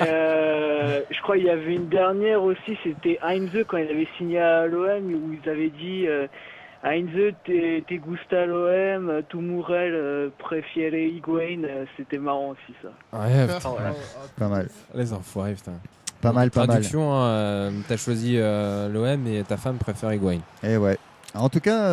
je crois qu'il y avait une dernière aussi, c'était Heinze quand il avait signé à l'OM, où ils avaient dit Heinze te gusta l'OM, tu Mourel préfère Higuain. C'était marrant aussi ça. Ouais, pas mal. Les enfoirés, putain. Pas mal. Traduction, t'as choisi l'OM et ta femme préfère Higuain. Eh ouais. En tout cas,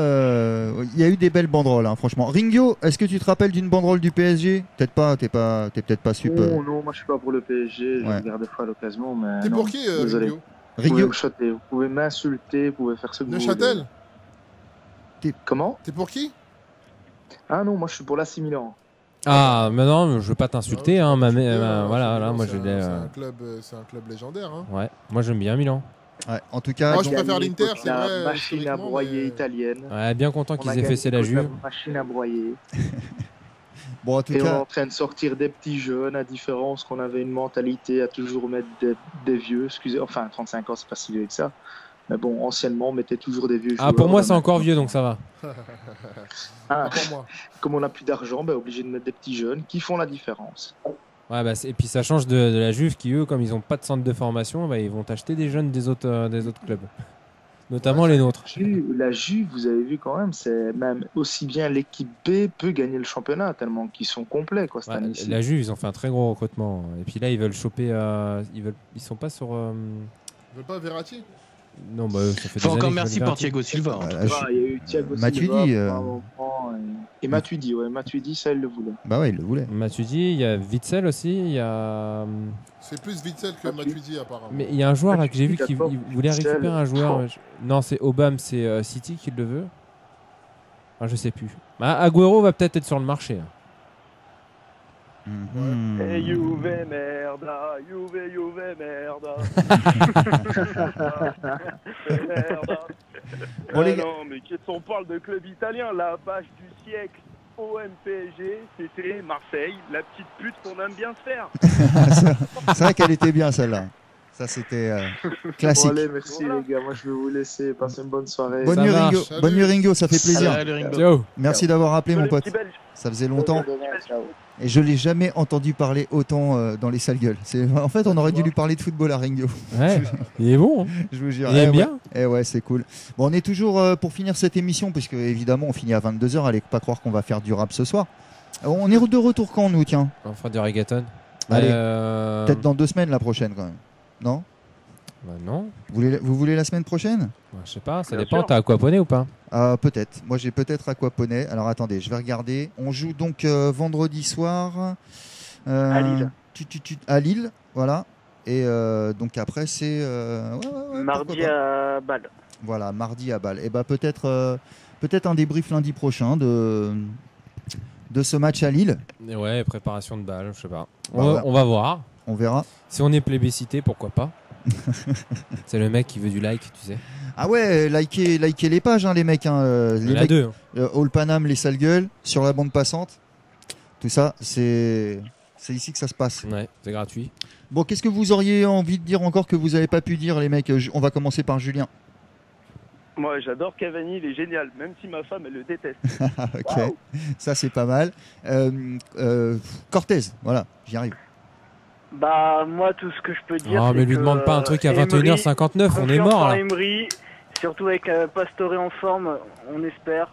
il y a eu des belles banderoles, hein, franchement. Ringo, est-ce que tu te rappelles d'une banderole du PSG? Peut-être pas, t'es peut-être pas super. Non, moi je suis pas pour le PSG, je regarde des fois à l'occasion, mais. T'es pour qui, Ringo? Vous pouvez m'insulter, vous pouvez faire ce que vous voulez. Neuchâtel? Comment? T'es pour qui? Ah non, moi je suis pour l'AC Milan. Ah, mais non, je veux pas t'insulter, hein, voilà, là, moi je l'ai. C'est un club légendaire, hein. Ouais, moi j'aime bien Milan. Ouais, en tout cas, moi je préfère l'Inter, c'est la vrai. Machine à broyer italienne. Ouais, bien content qu'ils aient fait c'est la Juve. Machine à broyer. Bon, en tout cas, on est en train de sortir des petits jeunes, à différence qu'on avait une mentalité à toujours mettre des vieux. Enfin, 35 ans, c'est pas si vieux que ça. Mais bon, anciennement, on mettait toujours des vieux joueurs. Ah, pour moi, c'est encore vieux, donc ça va. Pour moi. Comme on n'a plus d'argent, obligé de mettre des petits jeunes qui font la différence. Ouais, et puis ça change de la Juve qui, eux, comme ils n'ont pas de centre de formation, ils vont acheter des jeunes des autres clubs. Notamment les nôtres. La Juve, vous avez vu quand même, c'est même aussi bien l'équipe B peut gagner le championnat, tellement qu'ils sont complets. Quoi, cette année-ci. La Juve, ils ont fait un très gros recrutement. Et puis là, ils veulent choper. Ils sont pas sur. Ils veulent pas Verratti? Non, ça fait des encore années merci pour Thiago Silva. Il y a eu Thiago Matuidi, Silva. Et Matuidi, Matuidi, ça, il le voulait. Bah ouais, il le voulait. Matuidi, il y a Witsel aussi, il y a. C'est plus Witsel que Matuidi apparemment. Mais il y a un joueur là que j'ai vu qui voulait récupérer un joueur. Non, c'est Obama, c'est City qui le veut. Enfin, je sais plus. Agüero va peut-être être sur le marché. Et Juve merda, Juve merda. Bon, les gars. Non, mais qu'est-ce qu'on parle de club italien? La vache du siècle OM-PSG, c'était Marseille, la petite pute qu'on aime bien se faire. C'est vrai qu'elle était bien celle-là. Ça, c'était classique. Bon, allez, merci les gars. Moi, je vais vous laisser. Passez une bonne soirée. Bonne nuit, Ringo. Ça fait plaisir. Ciao. Merci d'avoir appelé, mon pote. Ça faisait longtemps. Et je l'ai jamais entendu parler autant dans les sales gueules. En fait, on aurait dû lui parler de football à Ringo. Ouais, il est bon. Hein. Je vous jure. Il aime bien. Ouais, c'est cool. Bon, on est toujours pour finir cette émission, puisque évidemment, on finit à 22h. Allez pas croire qu'on va faire du rap ce soir. On est de retour quand, nous, tiens? On fera du reggaeton. Allez, peut-être dans 2 semaines, la prochaine, quand même. Non? Non. Vous voulez la semaine prochaine? Je sais pas, ça dépend. T'as aquaponé ou pas? Peut-être. Moi, j'ai peut-être aquaponé. Alors, attendez, je vais regarder. On joue donc vendredi soir à Lille. À Lille, voilà. Et donc après, c'est mardi à Bâle. Voilà, mardi à Bâle. Et peut-être un débrief lundi prochain de ce match à Lille. Ouais, préparation de Bâle, je sais pas. On va voir. On verra. Si on est plébiscité, pourquoi pas? C'est le mec qui veut du like, tu sais. Ah ouais, likez les pages, les mecs. Les mecs, deux. All Panam, les sales gueules, sur la bande passante. Tout ça, c'est ici que ça se passe. Ouais, c'est gratuit. Bon, qu'est-ce que vous auriez envie de dire encore que vous n'avez pas pu dire, les mecs? On va commencer par Julien. Moi, j'adore Cavani, il est génial, même si ma femme, elle le déteste. Ok, wow. Ça c'est pas mal. Cortez, voilà, j'y arrive. Bah, moi, tout ce que je peux dire. Oh, mais lui demande pas un truc à 21h59, on est mort là. Emery, surtout avec Pastore en forme, on espère.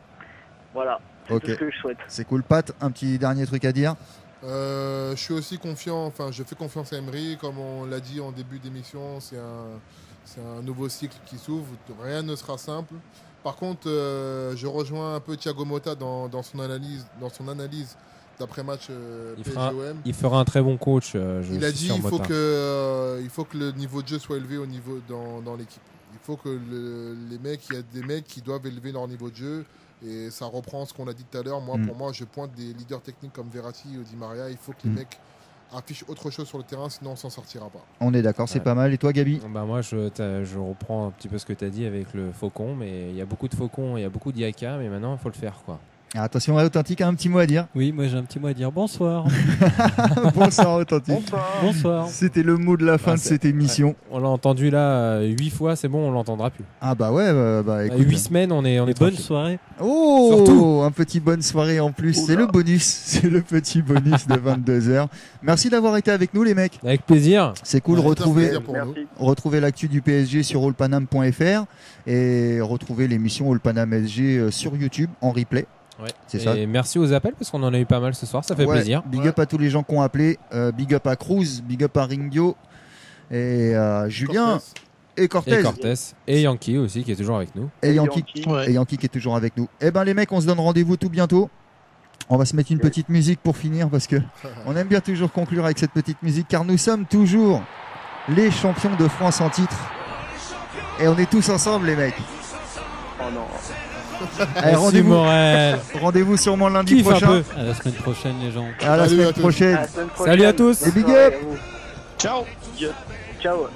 Voilà, c'est tout ce que je souhaite. C'est cool. Pat, un petit dernier truc à dire? Je suis aussi confiant, enfin, je fais confiance à Emery, comme on l'a dit en début d'émission, c'est un nouveau cycle qui s'ouvre, rien ne sera simple. Par contre, je rejoins un peu Thiago Motta dans son analyse d'après-match il fera un très bon coach. Il a dit qu'il faut que le niveau de jeu soit élevé dans l'équipe. Il faut que il y a des mecs qui doivent élever leur niveau de jeu. Et ça reprend ce qu'on a dit tout à l'heure. Pour moi, je pointe des leaders techniques comme Verratti ou Di Maria. Il faut que les mecs affichent autre chose sur le terrain, sinon on s'en sortira pas. On est d'accord, c'est pas mal. Et toi, Gabi? Moi, je reprends un petit peu ce que tu as dit avec le faucon. Mais il y a beaucoup de faucons, il y a beaucoup d'IAK. Mais maintenant, il faut le faire, quoi. Attention, Authentique a un petit mot à dire. Oui, moi j'ai un petit mot à dire. Bonsoir. Bonsoir, Authentique. Bonsoir. C'était le mot de la fin de cette émission. Ouais. On l'a entendu là 8 fois, c'est bon, on l'entendra plus. Ah bah ouais, écoute. 8 semaines, on est bonne soirée. Oh, surtout un petit bonne soirée en plus. C'est le bonus, c'est le petit bonus de 22h. Merci d'avoir été avec nous, les mecs. Avec plaisir. C'est cool. Retrouver l'actu du PSG sur allpanam.fr et retrouver l'émission All Panam SG sur YouTube en replay. Ouais. C'est ça. Et merci aux appels parce qu'on en a eu pas mal ce soir, ça fait plaisir. Big up à tous les gens qui ont appelé, big up à Cruz, big up à Ringo et Julien et Cortez. Et Yankee aussi qui est toujours avec nous. Et Yankee qui est toujours avec nous. Eh ben les mecs, on se donne rendez-vous tout bientôt. On va se mettre une petite musique pour finir parce que on aime bien toujours conclure avec cette petite musique car nous sommes toujours les champions de France en titre. Et on est tous ensemble les mecs. Oh non. Allez, rendez-vous sûrement lundi prochain. À la semaine prochaine les gens. À la semaine prochaine. Salut à tous. Et big up. Ciao. Ciao.